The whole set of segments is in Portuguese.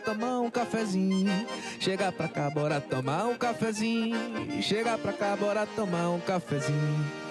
tomar um cafezinho. Chega pra cá, bora tomar um cafezinho. Chega pra cá, bora tomar um cafezinho.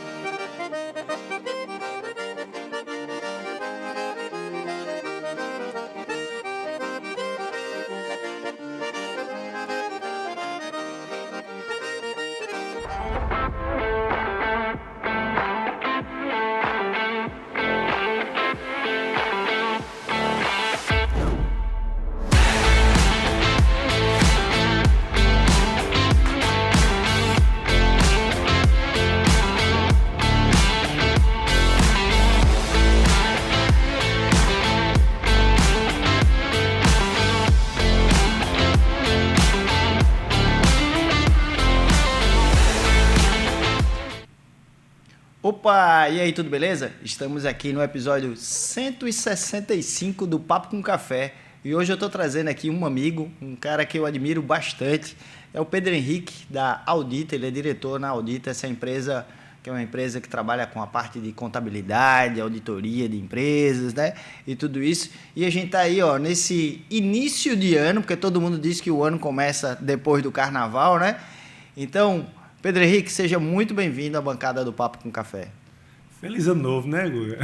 Opa, e aí, tudo beleza? Estamos aqui no episódio 165 do Papo com Café e hoje eu estou trazendo aqui um amigo, um cara que eu admiro bastante, é o Pedro Henrique da Audita. Ele é diretor na Audita, essa empresa que é uma empresa que trabalha com a parte de contabilidade, auditoria de empresas, né? E tudo isso. E a gente tá aí, ó, nesse início de ano, porque todo mundo diz que o ano começa depois do carnaval, né? Então, Pedro Henrique, seja muito bem-vindo à bancada do Papo com Café. Feliz ano novo, né, Guga?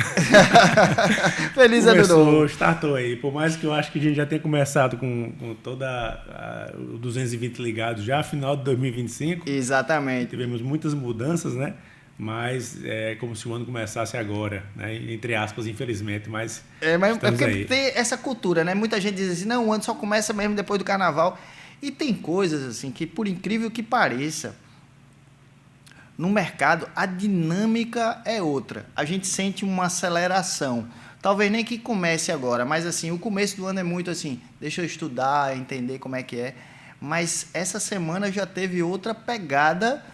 Feliz ano novo. Startou aí. Por mais que eu acho que a gente já tenha começado com o 220 ligados já, final de 2025. Exatamente. Tivemos muitas mudanças, né? Mas é como se o ano começasse agora, né? Entre aspas, infelizmente, mas porque aí. Tem essa cultura, né? Muita gente diz assim, não, o ano só começa mesmo depois do carnaval. E tem coisas assim que, por incrível que pareça, no mercado, a dinâmica é outra. A gente sente uma aceleração. Talvez nem que comece agora, mas assim, o começo do ano é muito assim, deixa eu estudar, entender como é que é. Mas essa semana já teve outra pegada,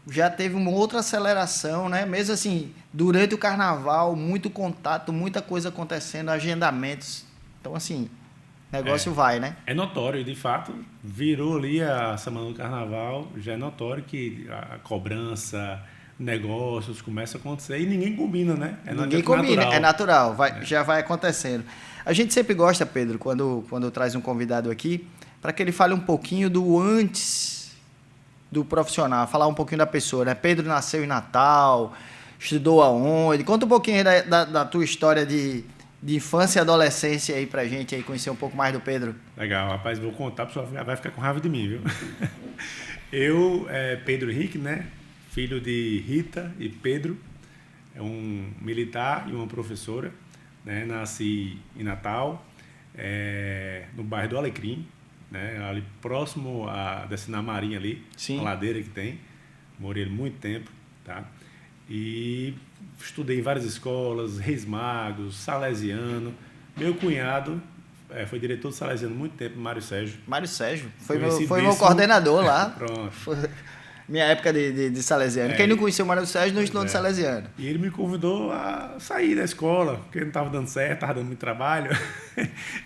já teve uma outra aceleração, né? Mesmo assim, durante o carnaval, muito contato, muita coisa acontecendo, agendamentos. Então, assim, o negócio vai, né? É notório, de fato, virou ali a semana do carnaval, já é notório que a cobrança, negócios começam a acontecer e ninguém combina, né? Ninguém combina, é natural, já vai acontecendo. A gente sempre gosta, Pedro, quando traz um convidado aqui, para que ele fale um pouquinho do antes do profissional, falar um pouquinho da pessoa, né? Pedro nasceu em Natal, estudou aonde? Conta um pouquinho aí da tua história de infância e adolescência aí pra gente aí conhecer um pouco mais do Pedro. Legal, rapaz, vou contar, a pessoa vai ficar com raiva de mim, viu? Eu, Pedro Henrique, né? Filho de Rita e Pedro, é um militar e uma professora, né? Nasci em Natal, no bairro do Alecrim, né? Ali próximo a Descina Marinha ali, sim, uma ladeira que tem, morei muito tempo, tá? E estudei em várias escolas, Reis Magos, Salesiano. Meu cunhado foi diretor do Salesiano muito tempo, Mário Sérgio. Mário Sérgio, foi meu coordenador lá. Pronto. Foi minha época de Salesiano. Quem não conheceu o Mário Sérgio não estudou no Salesiano. E ele me convidou a sair da escola, porque não estava dando certo, estava dando muito trabalho.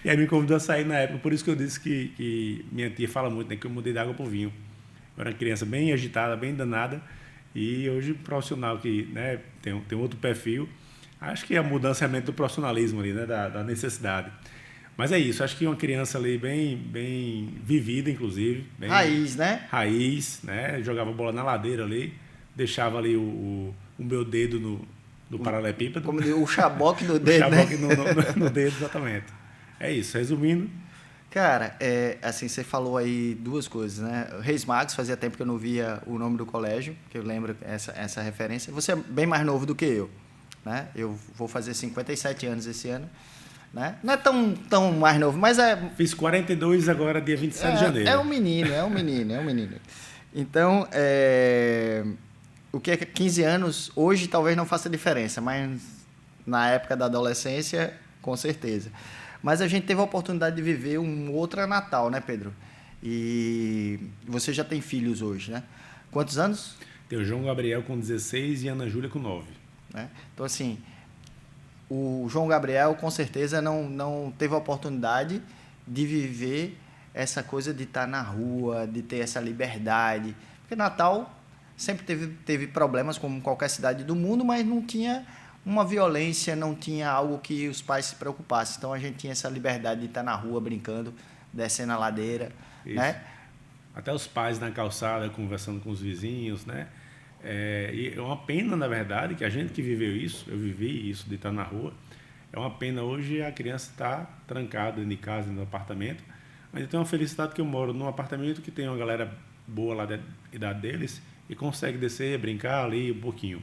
E aí me convidou a sair na época. Por isso que eu disse que minha tia fala muito, né, que eu mudei da água para o vinho. Eu era uma criança bem agitada, bem danada. E hoje, profissional que, né, tem outro perfil, acho que a mudança é do profissionalismo ali, né, da necessidade. Mas é isso, acho que uma criança ali bem vivida, inclusive. Bem raiz, né? Raiz, né? Jogava bola na ladeira ali, deixava ali o meu dedo no paralelepípedo. Como o chaboque do dedo, o chaboque, né? no dedo, exatamente. É isso, resumindo. Cara, assim, você falou aí duas coisas, né? Reis Magos, fazia tempo que eu não via o nome do colégio, que eu lembro essa referência. Você é bem mais novo do que eu, né? Eu vou fazer 57 anos esse ano, né? Não é tão mais novo, mas é... Fiz 42 agora, dia 27 de janeiro. É um menino. Então, o que é 15 anos, hoje talvez não faça diferença, mas na época da adolescência, com certeza. Mas a gente teve a oportunidade de viver um outro Natal, né, Pedro? E você já tem filhos hoje, né? Quantos anos? Tem o João Gabriel com 16 e Ana Júlia com 9. Né? Então, assim, o João Gabriel, com certeza, não teve a oportunidade de viver essa coisa de estar na rua, de ter essa liberdade. Porque Natal sempre teve problemas, como qualquer cidade do mundo, mas não tinha uma violência, não tinha algo que os pais se preocupassem. Então, a gente tinha essa liberdade de estar na rua brincando. descendo a ladeira, Isso. né? Até os pais na calçada conversando com os vizinhos, né? E é uma pena, na verdade, que a gente que viveu isso, eu vivi isso de estar na rua, é uma pena hoje a criança estar trancada dentro de casa, no apartamento, mas eu tenho uma felicidade que eu moro num apartamento que tem uma galera boa lá da idade deles e consegue descer, brincar ali um pouquinho.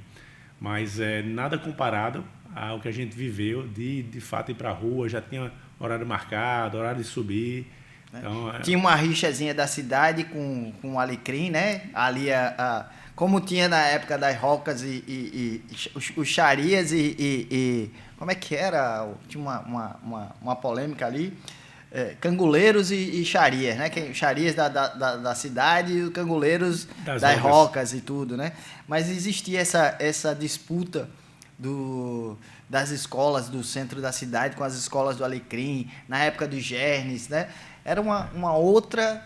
Mas nada comparado ao que a gente viveu de fato ir para a rua, já tinha horário marcado, horário de subir. Então, tinha uma rixazinha da cidade com o Alecrim, né? Ali, como tinha na época das Rocas e os Xarias e... Como é que era? Tinha uma polêmica ali. Canguleiros e Xarias, né? Xarias da cidade e os canguleiros das Rocas e tudo, né? Mas existia essa disputa das escolas do centro da cidade com as escolas do Alecrim, na época dos Gernes, né? Era uma outra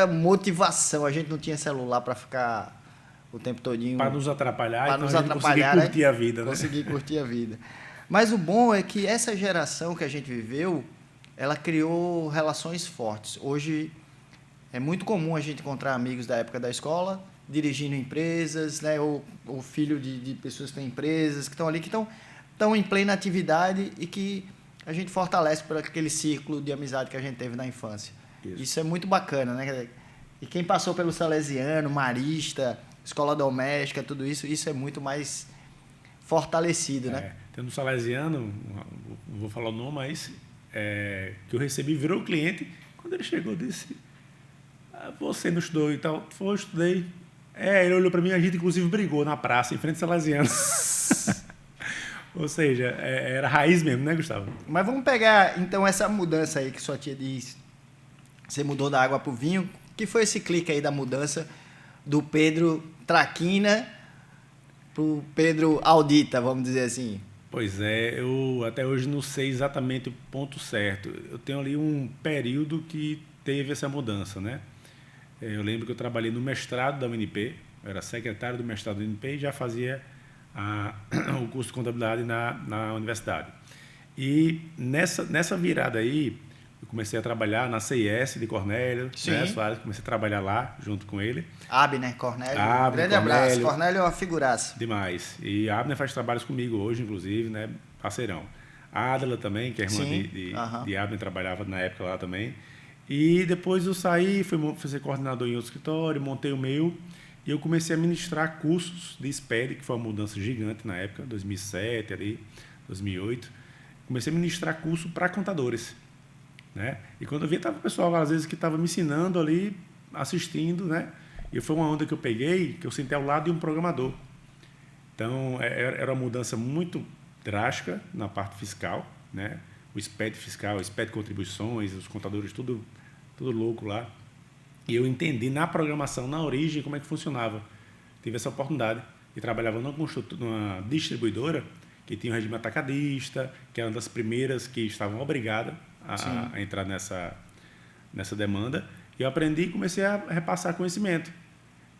motivação. A gente não tinha celular para ficar o tempo todinho... Para nos atrapalhar, para então nos a gente atrapalhar, conseguir curtir a vida, né? Conseguir curtir a vida. Mas o bom é que essa geração que a gente viveu, ela criou relações fortes. Hoje é muito comum a gente encontrar amigos da época da escola, dirigindo empresas, né? ou filho de pessoas que têm empresas, que estão ali, que estão em plena atividade e que a gente fortalece por aquele círculo de amizade que a gente teve na infância. Isso é muito bacana, né? E quem passou pelo Salesiano, Marista, Escola Doméstica, tudo isso é muito mais fortalecido, né? Tem um Salesiano, não vou falar o nome, mas que eu recebi, virou cliente, quando ele chegou disse, você não estudou e tal? Eu estudei. Ele olhou para mim, a gente inclusive brigou na praça, em frente ao Salesiano. Ou seja, era raiz mesmo, né, Gustavo? Mas vamos pegar, então, essa mudança aí que sua tia disse. Você mudou da água para o vinho. Que foi esse clique aí da mudança do Pedro Traquina para o Pedro Audita, vamos dizer assim? Pois eu até hoje não sei exatamente o ponto certo. Eu tenho ali um período que teve essa mudança, né? Eu lembro que eu trabalhei no mestrado da UNP, eu era secretário do mestrado da UNP e já fazia o curso de contabilidade na universidade. E nessa virada aí, eu comecei a trabalhar na CIS de Cornélio, né, Soares, comecei a trabalhar lá junto com ele. Abner Cornélio, Abner, grande abraço. Cornélio é uma figuraça. Demais. E a Abner faz trabalhos comigo hoje, inclusive, né, parceirão. A Adela também, que é irmã de Abner, trabalhava na época lá também. E depois eu saí, fui ser coordenador em outro escritório, montei o meu e eu comecei a ministrar cursos de SPED, que foi uma mudança gigante na época, 2007, ali, 2008. Comecei a ministrar curso para contadores, né? E quando eu vi, estava o pessoal, às vezes, que estava me ensinando ali, assistindo, né? E foi uma onda que eu peguei, que eu sentei ao lado de um programador. Então, era uma mudança muito drástica na parte fiscal, né? O SPED fiscal, o SPED contribuições, os contadores, tudo louco lá. E eu entendi na programação, na origem, como é que funcionava. Tive essa oportunidade. E trabalhava numa distribuidora que tinha um regime atacadista, que era uma das primeiras que estavam obrigadas a entrar nessa demanda. E eu aprendi e comecei a repassar conhecimento.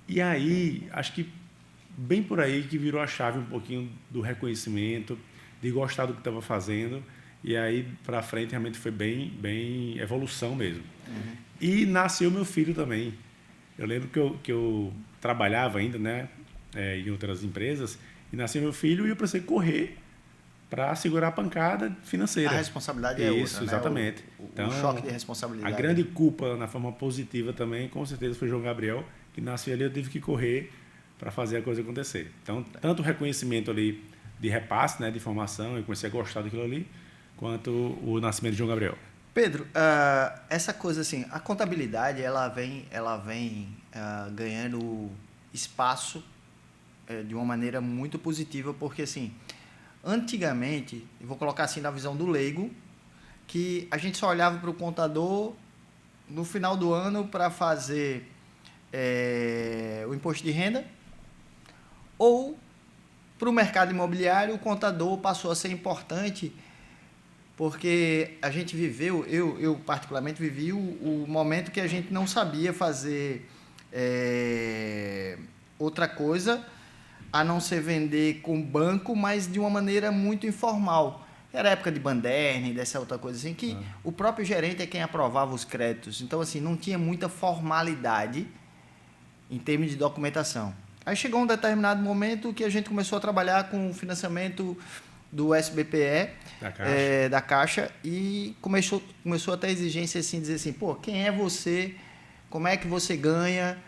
E aí, acho que bem por aí que virou a chave um pouquinho do reconhecimento, de gostar do que estava fazendo. E aí, para frente, realmente foi bem evolução mesmo. Uhum. E nasceu meu filho também. Eu lembro que eu trabalhava ainda, né, em outras empresas, e nasceu meu filho e eu precisei correr para segurar a pancada financeira. A responsabilidade é outra, Isso, exatamente. Né? Então, o choque de responsabilidade. A grande culpa, na forma positiva também, com certeza, foi João Gabriel, que nasceu ali, eu tive que correr para fazer a coisa acontecer. Então, tanto o reconhecimento ali de repasse, né, de informação, eu comecei a gostar daquilo ali, quanto o nascimento de João Gabriel. Pedro, essa coisa assim, a contabilidade ela vem ganhando espaço de uma maneira muito positiva, porque assim, antigamente, eu vou colocar assim na visão do leigo, que a gente só olhava para o contador no final do ano para fazer o imposto de renda, ou para o mercado imobiliário o contador passou a ser importante. Porque a gente viveu, eu particularmente vivi o momento que a gente não sabia fazer outra coisa a não ser vender com banco, mas de uma maneira muito informal. Era época de Banderne, dessa outra coisa assim, que o próprio gerente é quem aprovava os créditos. Então, assim, não tinha muita formalidade em termos de documentação. Aí chegou um determinado momento que a gente começou a trabalhar com o financiamento do SBPE, da Caixa, e começou a ter exigência assim, dizer assim, pô, quem é você, como é que você ganha,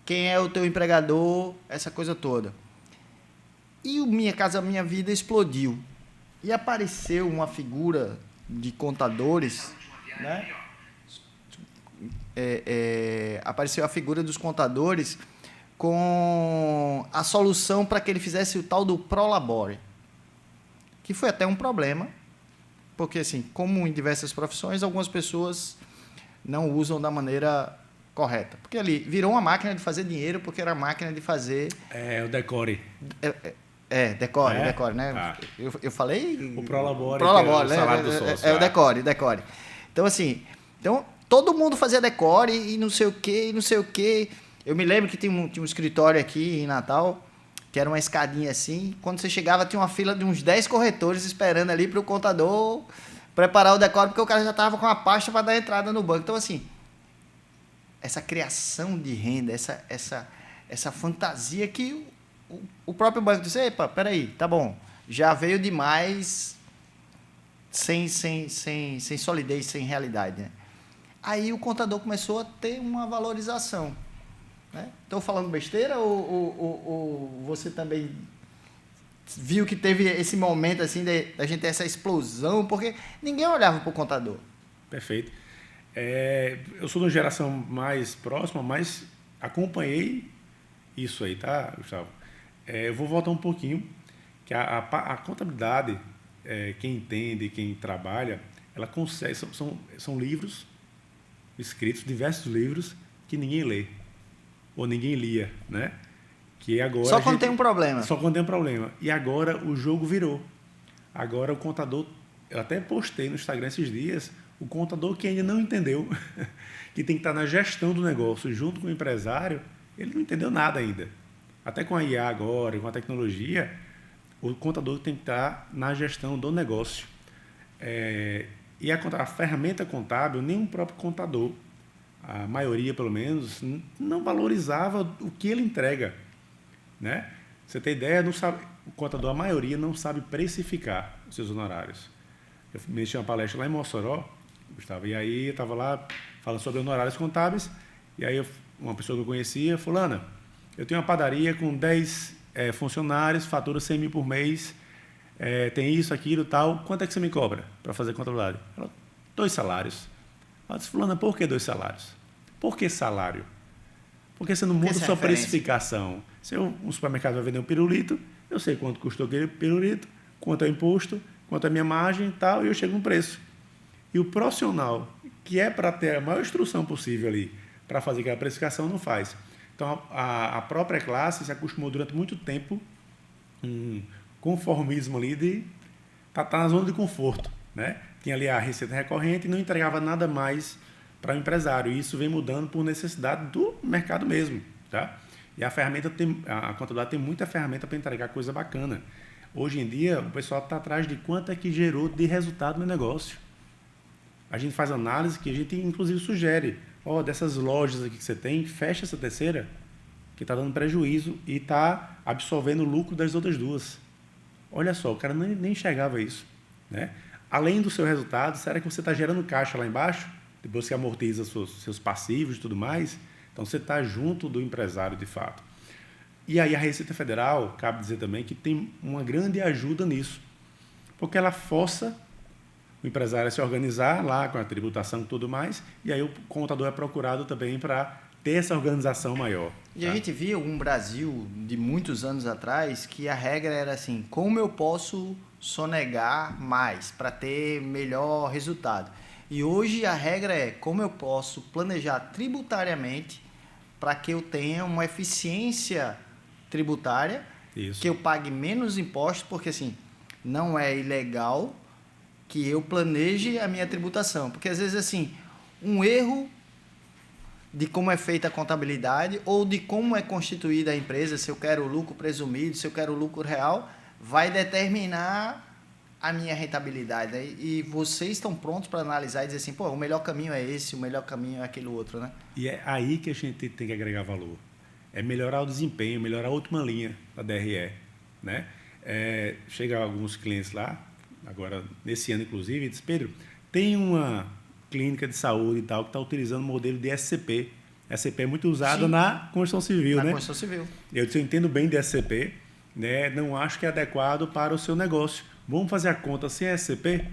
quem é o teu empregador, essa coisa toda. E o Minha Casa Minha Vida explodiu. E apareceu uma figura de contadores, né? Apareceu a figura dos contadores com a solução para que ele fizesse o tal do Prolabore, que foi até um problema, porque, assim, como em diversas profissões, algumas pessoas não usam da maneira correta. Porque ali virou uma máquina de fazer dinheiro, porque era a máquina de fazer... O Decore. Decore, né? Ah. Eu falei... O Prolabore, Prolabore, que é o salário do sócio. O Decore. Então, assim, todo mundo fazia Decore e não sei o quê. Eu me lembro que tinha um escritório aqui em Natal, que era uma escadinha assim. Quando você chegava, tinha uma fila de uns 10 corretores esperando ali para o contador preparar o Decore, porque o cara já estava com a pasta para dar entrada no banco. Então, assim, essa criação de renda, essa fantasia que o próprio banco disse, epa, peraí, tá bom, já veio demais sem solidez, sem realidade, né? Aí o contador começou a ter uma valorização, né? Estou falando besteira ou você também viu que teve esse momento assim da gente ter essa explosão, porque ninguém olhava para o contador? Perfeito. Eu sou de uma geração mais próxima, mas acompanhei isso aí, tá, Gustavo? Eu vou voltar um pouquinho, que a contabilidade, quem entende, quem trabalha, ela consegue, são livros escritos, diversos livros, que ninguém lê, ou ninguém lia, né? Que agora só quando tem um problema. Só quando tem um problema. E agora o jogo virou. Agora o contador, eu até postei no Instagram esses dias, o contador que ainda não entendeu, que tem que estar na gestão do negócio junto com o empresário, ele não entendeu nada ainda. Até com a IA agora, com a tecnologia, o contador tem que estar na gestão do negócio. E a ferramenta contábil, nem o próprio contador, a maioria pelo menos, não valorizava o que ele entrega, né? Você tem ideia, não sabe, o contador, a maioria, não sabe precificar os seus honorários. Eu mexi uma palestra lá em Mossoró, Gustavo, e aí eu estava lá falando sobre honorários contábeis, e aí uma pessoa que eu conhecia, fulana, eu tenho uma padaria com 10 funcionários, fatura 100 mil por mês, tem isso, aquilo, tal, quanto é que você me cobra para fazer contabilidade? Ela, 2 salários. Ela disse, fulana, por que 2 salários? Por que salário? Porque você não muda sua precificação. Se um supermercado vai vender um pirulito, eu sei quanto custou aquele pirulito, quanto é o imposto, quanto é a minha margem e tal, e eu chego no preço. E o profissional, que é para ter a maior instrução possível ali, para fazer aquela precificação, não faz. Então, a própria classe se acostumou durante muito tempo um conformismo ali de tá na zona de conforto, né? Tinha ali a receita recorrente e não entregava nada mais para o empresário. E isso vem mudando por necessidade do mercado mesmo, tá? E a contabilidade tem muita ferramenta para entregar coisa bacana. Hoje em dia, o pessoal está atrás de quanto é que gerou de resultado no negócio. A gente faz análise que a gente, inclusive, sugere. Dessas lojas aqui que você tem, fecha essa terceira, que está dando prejuízo e está absorvendo o lucro das outras 2. Olha só, o cara nem enxergava isso, né? Além do seu resultado, será que você está gerando caixa lá embaixo? Depois que amortiza seus passivos e tudo mais? Então, você está junto do empresário, de fato. E aí a Receita Federal, cabe dizer também, que tem uma grande ajuda nisso, porque ela força o empresário a se organizar lá com a tributação e tudo mais, e aí o contador é procurado também para ter essa organização maior. E a gente via um Brasil de muitos anos atrás que a regra era assim, como eu posso sonegar mais para ter melhor resultado? E hoje a regra é como eu posso planejar tributariamente para que eu tenha uma eficiência tributária, Isso. que eu pague menos impostos, porque assim, não é ilegal que eu planeje a minha tributação. Porque às vezes assim, um erro de como é feita a contabilidade ou de como é constituída a empresa, se eu quero lucro presumido, se eu quero lucro real, vai determinar a minha rentabilidade, né? E vocês estão prontos para analisar e dizer assim, pô, o melhor caminho é esse, o melhor caminho é aquele outro, né? E é aí que a gente tem que agregar valor. É melhorar o desempenho, melhorar a última linha da DRE, né? Chega alguns clientes lá, agora nesse ano inclusive, e diz, Pedro, tem uma clínica de saúde e tal que está utilizando o modelo de SCP. SCP é muito usado na construção civil, né? Na construção civil. Eu entendo bem de SCP, né? Não acho que é adequado para o seu negócio. Vamos fazer a conta sem SCP?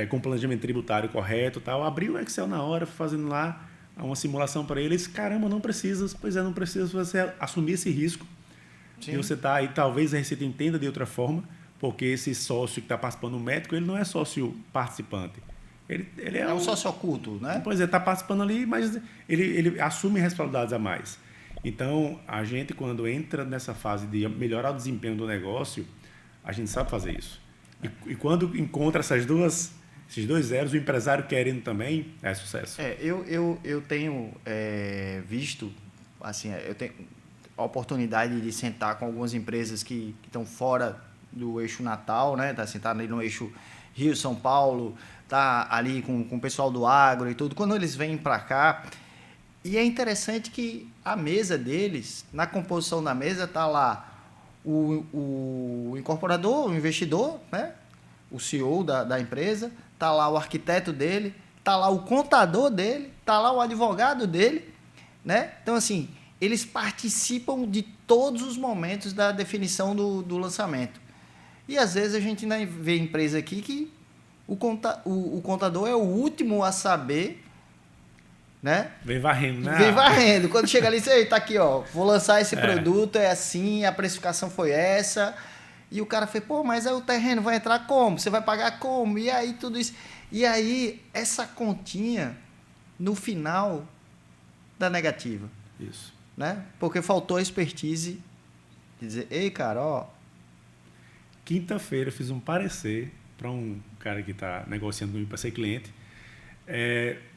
Com planejamento tributário correto, tal. Abri o Excel na hora, fazendo lá uma simulação para eles. Caramba, não precisa. Pois não precisa você assumir esse risco. Sim. E você está aí, talvez a Receita entenda de outra forma, porque esse sócio que está participando, o médico, ele não é sócio participante. Ele é um sócio oculto, né? Pois é, está participando ali, mas ele assume responsabilidades a mais. Então, a gente, quando entra nessa fase de melhorar o desempenho do negócio, a gente sabe fazer isso. E quando encontra esses dois zeros, o empresário querendo também, é sucesso. Eu tenho visto, assim, eu tenho a oportunidade de sentar com algumas empresas que estão fora do eixo Natal, né? Tá sentado ali no eixo Rio, São Paulo, tá ali com o pessoal do agro e tudo. Quando eles vêm para cá, e é interessante que a mesa deles, na composição da mesa, tá lá o incorporador, o investidor, né? O CEO da empresa, tá lá o arquiteto dele, tá lá o contador dele, tá lá o advogado dele, né? Então, assim, eles participam de todos os momentos da definição do lançamento. E, às vezes, a gente ainda vê empresa aqui que o contador é o último a saber, né? Vem varrendo, né? Vem varrendo. Quando chega ali, você tá aqui, ó, vou lançar esse produto, é assim, a precificação foi essa. E o cara fez, pô, mas aí o terreno vai entrar como? Você vai pagar como? E aí tudo isso. E aí, essa continha, no final, dá negativa. Isso. Né? Porque faltou a expertise de dizer, ei, cara, ó. Quinta-feira eu fiz um parecer para um cara que está negociando comigo para ser cliente,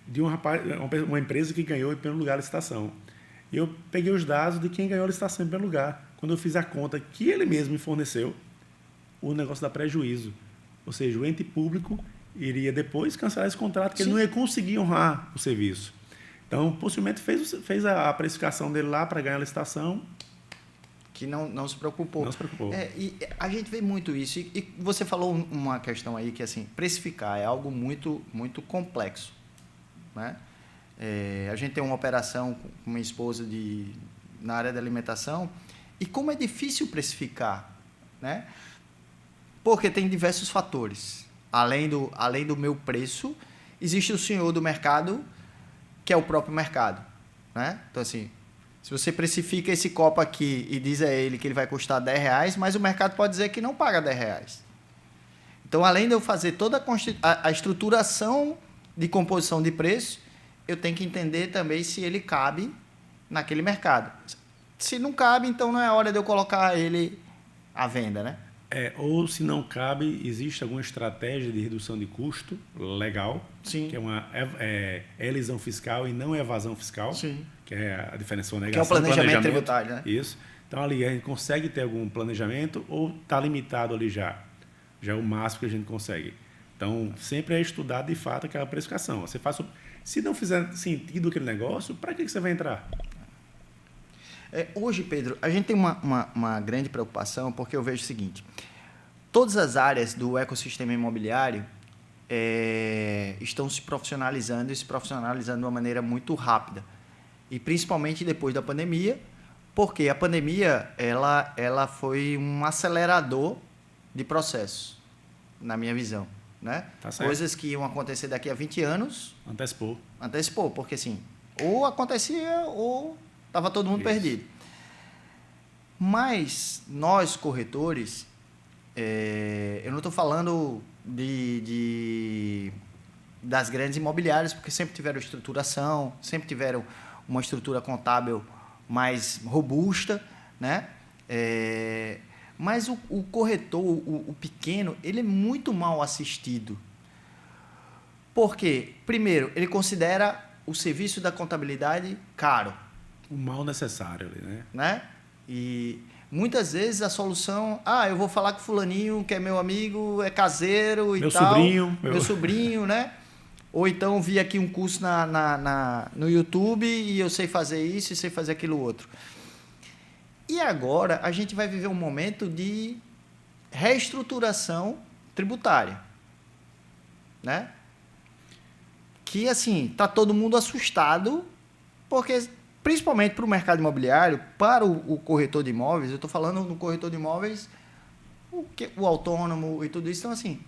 de um rapaz, uma empresa que ganhou em primeiro lugar a licitação. E eu peguei os dados de quem ganhou a licitação em primeiro lugar. Quando eu fiz a conta que ele mesmo me forneceu, o negócio dá prejuízo. Ou seja, o ente público iria depois cancelar esse contrato, porque ele não ia conseguir honrar o serviço. Então, possivelmente fez a precificação dele lá para ganhar a licitação. Que não se preocupou. Não se preocupou. E a gente vê muito isso. E você falou uma questão aí que, assim, precificar é algo muito, muito complexo. Né? A gente tem uma operação com minha esposa na área da alimentação. E como é difícil precificar, né? Porque tem diversos fatores. Além do meu preço, existe o senhor do mercado, que é o próprio mercado. Né? Então, assim, se você precifica esse copo aqui e diz a ele que ele vai custar R$10, mas o mercado pode dizer que não paga R$10. Então, além de eu fazer toda a estruturação de composição de preço, eu tenho que entender também se ele cabe naquele mercado. Se não cabe, então não é hora de eu colocar ele à venda, né? Ou se não cabe, existe alguma estratégia de redução de custo legal, Sim. Que é uma elisão fiscal e não evasão fiscal. Sim. Que é a diferença negação. Que é o planejamento tributário, né? Isso. Então, ali a gente consegue ter algum planejamento ou está limitado ali já? Já é o máximo que a gente consegue. Então, sempre é estudar de fato aquela precificação. Você faz, se não fizer sentido aquele negócio, para que você vai entrar? Hoje, Pedro, a gente tem uma grande preocupação, porque eu vejo o seguinte: todas as áreas do ecossistema imobiliário estão se profissionalizando e se profissionalizando de uma maneira muito rápida. E principalmente depois da pandemia, porque a pandemia ela foi um acelerador de processos, na minha visão. Né? Tá certo. Coisas que iam acontecer daqui a 20 anos... Antecipou, porque assim, ou acontecia ou estava todo mundo perdido. Mas nós, corretores, eu não estou falando das grandes imobiliárias, porque sempre tiveram estruturação, sempre tiveram uma estrutura contábil mais robusta, né? Mas o corretor, o pequeno, ele é muito mal assistido. Por quê? Primeiro, ele considera o serviço da contabilidade caro. O mal necessário ali, né? Muitas vezes a solução, eu vou falar com fulaninho, que é meu amigo, é caseiro e Meu tal. sobrinho. Meu sobrinho, né? Ou então vi aqui um curso no YouTube e eu sei fazer isso e sei fazer aquilo outro. E agora a gente vai viver um momento de reestruturação tributária, né? Que, assim, tá todo mundo assustado, porque, principalmente para o mercado imobiliário, para o corretor de imóveis, eu estou falando no corretor de imóveis, o autônomo e tudo isso. Então, assim,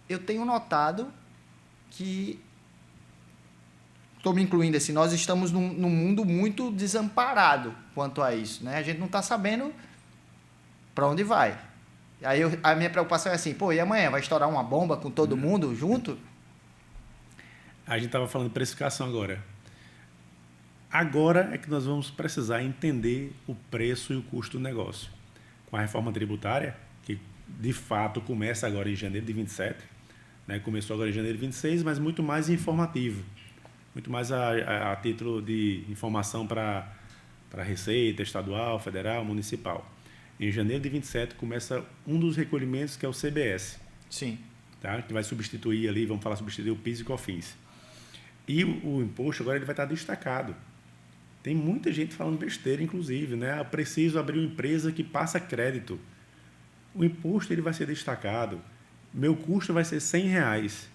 eu tenho notado que, estou me incluindo assim, nós estamos num mundo muito desamparado quanto a isso, né? A gente não está sabendo para onde vai. Aí a minha preocupação é assim, e amanhã vai estourar uma bomba com todo mundo junto? A gente estava falando de precificação agora. Agora é que nós vamos precisar entender o preço e o custo do negócio. Com a reforma tributária, que de fato começa agora em janeiro de 27, né? Começou agora em janeiro de 26, mas muito mais informativo. Muito mais a título de informação para a Receita Estadual, Federal, Municipal. Em janeiro de 27 começa um dos recolhimentos, que é o CBS. Sim. Tá? Que vai substituir ali, vamos falar, substituir o PIS e COFINS. E o imposto agora ele vai estar destacado. Tem muita gente falando besteira, inclusive, né? Eu preciso abrir uma empresa que passa crédito. O imposto ele vai ser destacado. Meu custo vai ser R$100.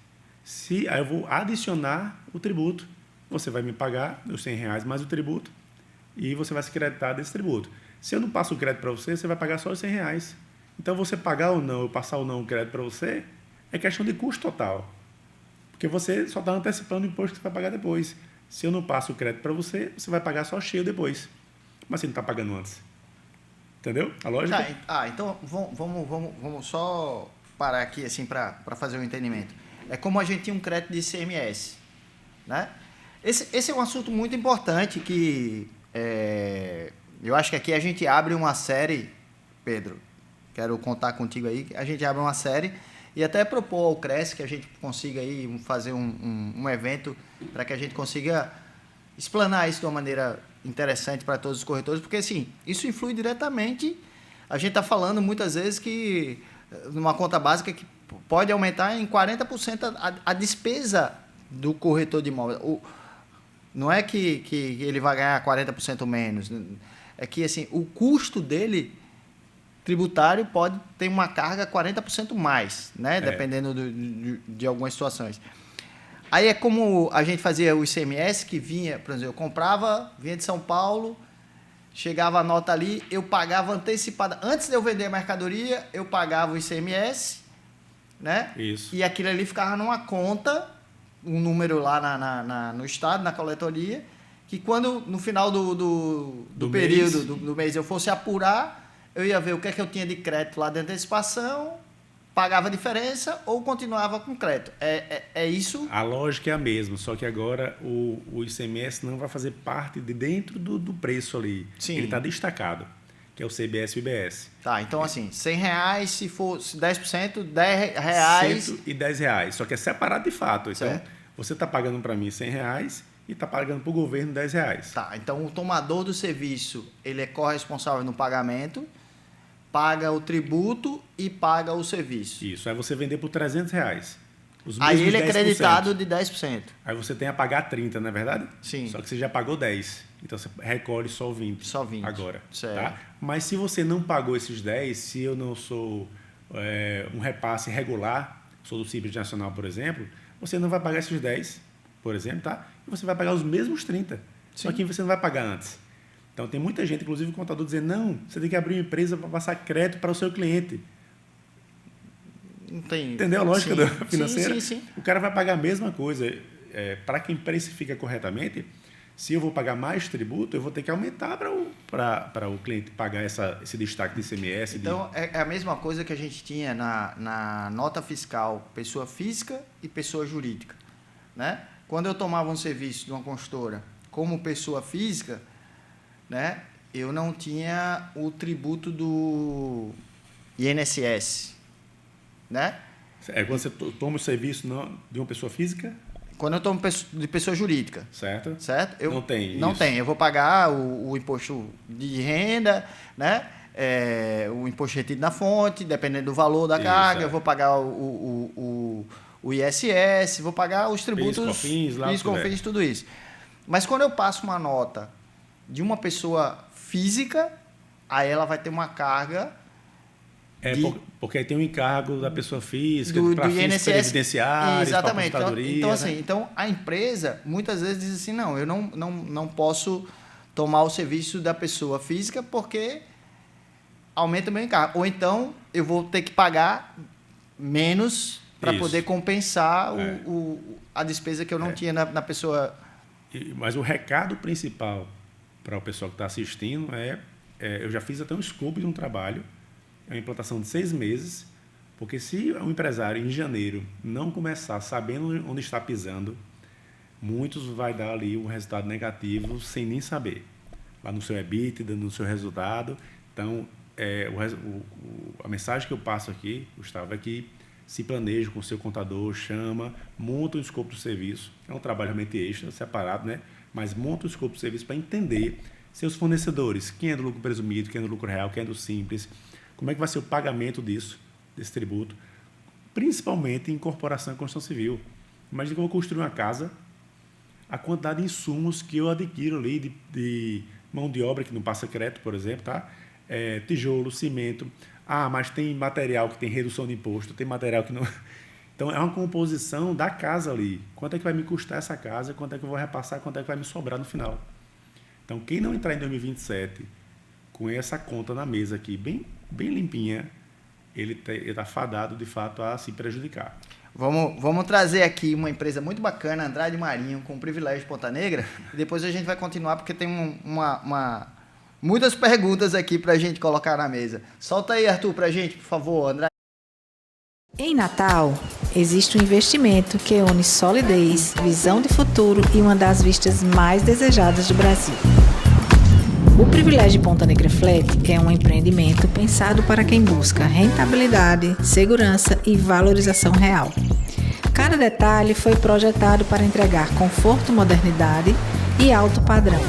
Aí eu vou adicionar o tributo. Você vai me pagar os R$100 mais o tributo e você vai se creditar desse tributo. Se eu não passo o crédito para você, você vai pagar só os R$100. Então, você pagar ou não, eu passar ou não o crédito para você, é questão de custo total. Porque você só está antecipando o imposto que você vai pagar depois. Se eu não passo o crédito para você, você vai pagar só cheio depois. Mas você não está pagando antes. Entendeu a lógica? Então vamos só parar aqui assim para fazer um entendimento. É como a gente tinha um crédito de ICMS, né? Esse é um assunto muito importante que eu acho que aqui a gente abre uma série, Pedro, quero contar contigo aí, a gente abre uma série e até propor ao Cresce que a gente consiga aí fazer um evento para que a gente consiga explanar isso de uma maneira interessante para todos os corretores, porque assim, isso influi diretamente. A gente está falando muitas vezes que numa conta básica que pode aumentar em 40% a despesa do corretor de imóveis. Não é que ele vai ganhar 40% menos, é que assim, o custo dele tributário pode ter uma carga 40% mais, né? Dependendo de algumas situações. Aí é como a gente fazia o ICMS, que vinha, por exemplo, eu comprava, vinha de São Paulo, chegava a nota ali, eu pagava antecipada. Antes de eu vender a mercadoria, eu pagava o ICMS, né? Isso. E aquilo ali ficava numa conta, um número lá no estado, na coletoria, que quando no final do período, do mês, eu fosse apurar, eu ia ver o que é que eu tinha de crédito lá de antecipação, pagava a diferença ou continuava com crédito. É isso? A lógica é a mesma, só que agora o ICMS não vai fazer parte de dentro do preço ali. Sim. Ele está destacado, que é o CBS e o IBS. Tá, então assim, R$100, se for 10%, R$10. R$110, só que é separado de fato. Então, certo. Você está pagando para mim R$100 e está pagando para o governo R$10. Tá, então o tomador do serviço, ele é corresponsável no pagamento, paga o tributo e paga o serviço. Isso, aí você vender por R$300. Aí ele é 10%. creditado de 10%. Aí você tem a pagar 30, não é verdade? Sim. Só que você já pagou 10. Então você recolhe só o 20. Só 20. Agora. Certo. Tá? Mas se você não pagou esses 10, se eu não sou um repasse regular, sou do Simples Nacional, por exemplo, você não vai pagar esses 10, por exemplo, tá? E você vai pagar os mesmos 30. Sim. Só que você não vai pagar antes. Então tem muita gente, inclusive o contador, dizendo, não, você tem que abrir uma empresa para passar crédito para o seu cliente. Não tem... Entendeu a lógica da financeira? Sim. O cara vai pagar a mesma coisa. Para quem precifica corretamente, se eu vou pagar mais tributo, eu vou ter que aumentar para o cliente pagar esse destaque de ICMS. Então, é a mesma coisa que a gente tinha na nota fiscal, pessoa física e pessoa jurídica, né? Quando eu tomava um serviço de uma consultora como pessoa física, né, eu não tinha o tributo do INSS, né? Quando você toma o serviço de uma pessoa física? Quando eu tomo de pessoa jurídica. Certo? Eu não tem Não isso. tem. Eu vou pagar o imposto de renda, né? o imposto retido na fonte, dependendo do valor da carga, eu vou pagar o ISS, vou pagar os tributos, PIS, COFINS, tudo isso. Mas quando eu passo uma nota de uma pessoa física, aí ela vai ter uma carga... Porque aí tem um encargo da pessoa física, do fins previdenciários, exatamente. Então, assim, então, a empresa, muitas vezes, diz assim, não, eu não posso tomar o serviço da pessoa física porque aumenta o meu encargo. Ou então, eu vou ter que pagar menos para poder compensar a despesa que eu não tinha na pessoa... Mas o recado principal para o pessoal que está assistindo eu já fiz até um scope de um trabalho, é uma implantação de 6 meses, porque se um empresário em janeiro não começar sabendo onde está pisando, muitos vai dar ali um resultado negativo sem nem saber, lá no seu EBITDA, no seu resultado. Então, a mensagem que eu passo aqui, Gustavo, é que se planeja com o seu contador, monta um escopo do serviço, é um trabalho realmente extra, separado, né? Mas monta um escopo do serviço para entender seus fornecedores, quem é do lucro presumido, quem é do lucro real, quem é do simples, como é que vai ser o pagamento desse tributo, principalmente em incorporação e construção civil. Imagina que eu vou construir uma casa, a quantidade de insumos que eu adquiro ali de mão de obra que não passa crédito, por exemplo, tá? Tijolo, cimento. Mas tem material que tem redução de imposto, tem material que não... Então, é uma composição da casa ali. Quanto é que vai me custar essa casa, quanto é que eu vou repassar, quanto é que vai me sobrar no final. Então, quem não entrar em 2027 com essa conta na mesa aqui, bem limpinha, ele está fadado, de fato, a se prejudicar. Vamos trazer aqui uma empresa muito bacana, Andrade Marinho, com privilégio de Ponta Negra, e depois a gente vai continuar, porque tem muitas perguntas aqui para a gente colocar na mesa. Solta aí, Arthur, para a gente, por favor, Andrade. Em Natal, existe um investimento que une solidez, visão de futuro e uma das vistas mais desejadas do Brasil. O Privilégio Ponta Negra Flat é um empreendimento pensado para quem busca rentabilidade, segurança e valorização real. Cada detalhe foi projetado para entregar conforto, modernidade e alto padrão,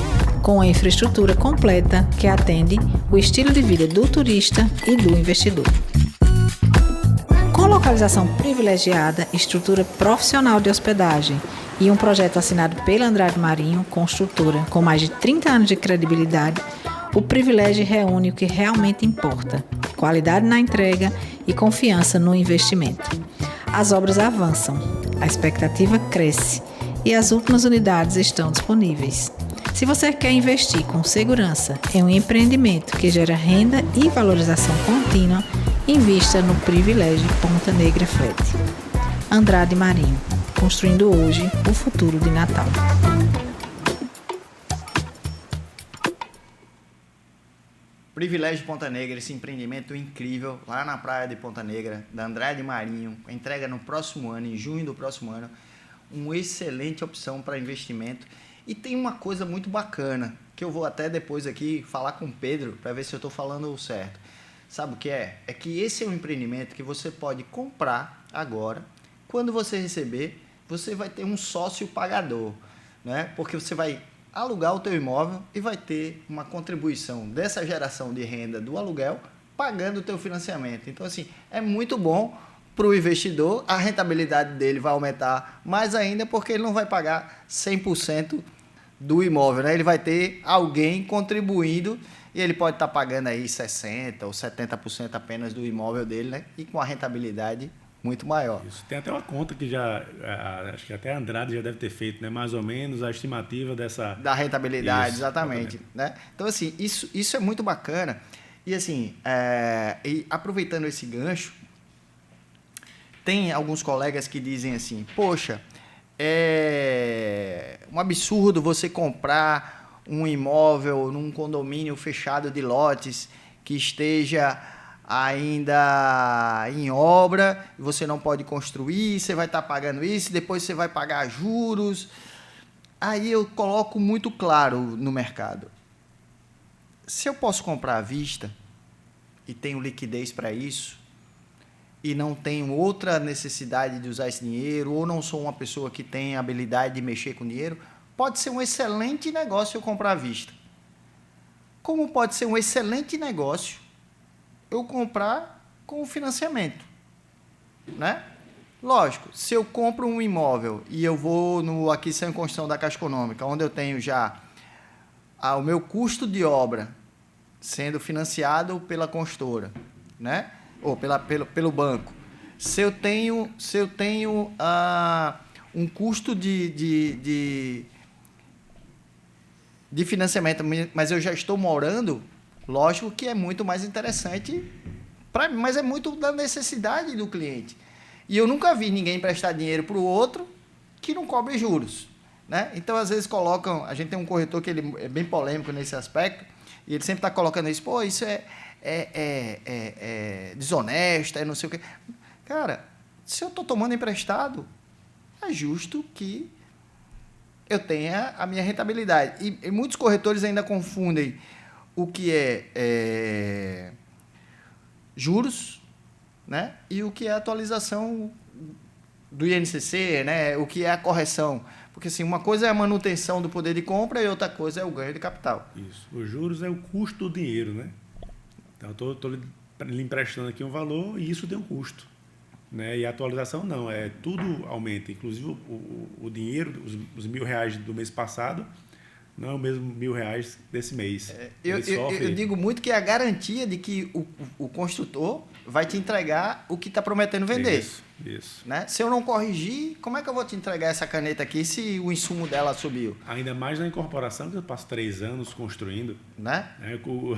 com a infraestrutura completa que atende o estilo de vida do turista e do investidor. Com localização privilegiada, estrutura profissional de hospedagem e um projeto assinado pela Andrade Marinho, construtora com mais de 30 anos de credibilidade, o Privilégio reúne o que realmente importa: qualidade na entrega e confiança no investimento. As obras avançam, a expectativa cresce e as últimas unidades estão disponíveis. Se você quer investir com segurança em um empreendimento que gera renda e valorização contínua, invista no Privilégio Ponta Negra Flat. Andrade Marinho, construindo hoje o futuro de Natal. Privilégio Ponta Negra, esse empreendimento incrível lá na praia de Ponta Negra, da Andrade Marinho, entrega no próximo ano, em junho do próximo ano, uma excelente opção para investimento. E tem uma coisa muito bacana, que eu vou até depois aqui falar com o Pedro, para ver se eu estou falando certo. Sabe o que é? É que esse é um empreendimento que você pode comprar agora. Quando você receber, você vai ter um sócio pagador, né? Porque você vai alugar o teu imóvel e vai ter uma contribuição dessa geração de renda do aluguel pagando o teu financiamento. Então, assim, é muito bom para o investidor, a rentabilidade dele vai aumentar mais ainda porque ele não vai pagar 100% do imóvel, né? Ele vai ter alguém contribuindo e ele pode estar pagando aí 60% ou 70% apenas do imóvel dele, né? E com a rentabilidade muito maior. Isso. Tem até uma conta que acho que até a Andrade já deve ter feito, né? Mais ou menos a estimativa da rentabilidade, isso, exatamente. Né? Então, assim, isso é muito bacana. E, assim, e aproveitando esse gancho, tem alguns colegas que dizem assim, poxa, é um absurdo você comprar um imóvel num condomínio fechado de lotes que esteja ainda em obra, você não pode construir, você vai estar pagando isso, depois você vai pagar juros. Aí eu coloco muito claro no mercado. Se eu posso comprar à vista e tenho liquidez para isso, e não tenho outra necessidade de usar esse dinheiro, ou não sou uma pessoa que tem habilidade de mexer com dinheiro, pode ser um excelente negócio eu comprar à vista. Como pode ser um excelente negócio eu comprar com o financiamento, né? Lógico, se eu compro um imóvel e eu vou no aquisição e construção da Caixa Econômica, onde eu tenho já o meu custo de obra sendo financiado pela construtora, né? Ou pelo banco. Se eu tenho um custo de financiamento, mas eu já estou morando, lógico que é muito mais interessante para mim, mas é muito da necessidade do cliente. E eu nunca vi ninguém emprestar dinheiro para o outro que não cobre juros, né? Então, às vezes, colocam... A gente tem um corretor que ele é bem polêmico nesse aspecto, e ele sempre está colocando isso, pô, isso é desonesto, é não sei o quê. Cara, se eu estou tomando emprestado, é justo que eu tenha a minha rentabilidade. E muitos corretores ainda confundem o que é juros, né? E o que é atualização do INCC, né? O que é a correção. Porque assim, uma coisa é a manutenção do poder de compra e outra coisa é o ganho de capital. Isso. Os juros é o custo do dinheiro, né? Então, eu estou lhe emprestando aqui um valor e isso tem um custo, né? E a atualização não, tudo aumenta. Inclusive o dinheiro, os R$1.000 do mês passado, não é o mesmo R$1.000 desse mês. Eu digo muito que é a garantia de que o construtor vai te entregar o que está prometendo vender. Isso. Né? Se eu não corrigir, como é que eu vou te entregar essa caneta aqui se o insumo dela subiu? Ainda mais na incorporação, que eu passo 3 anos construindo, né? Com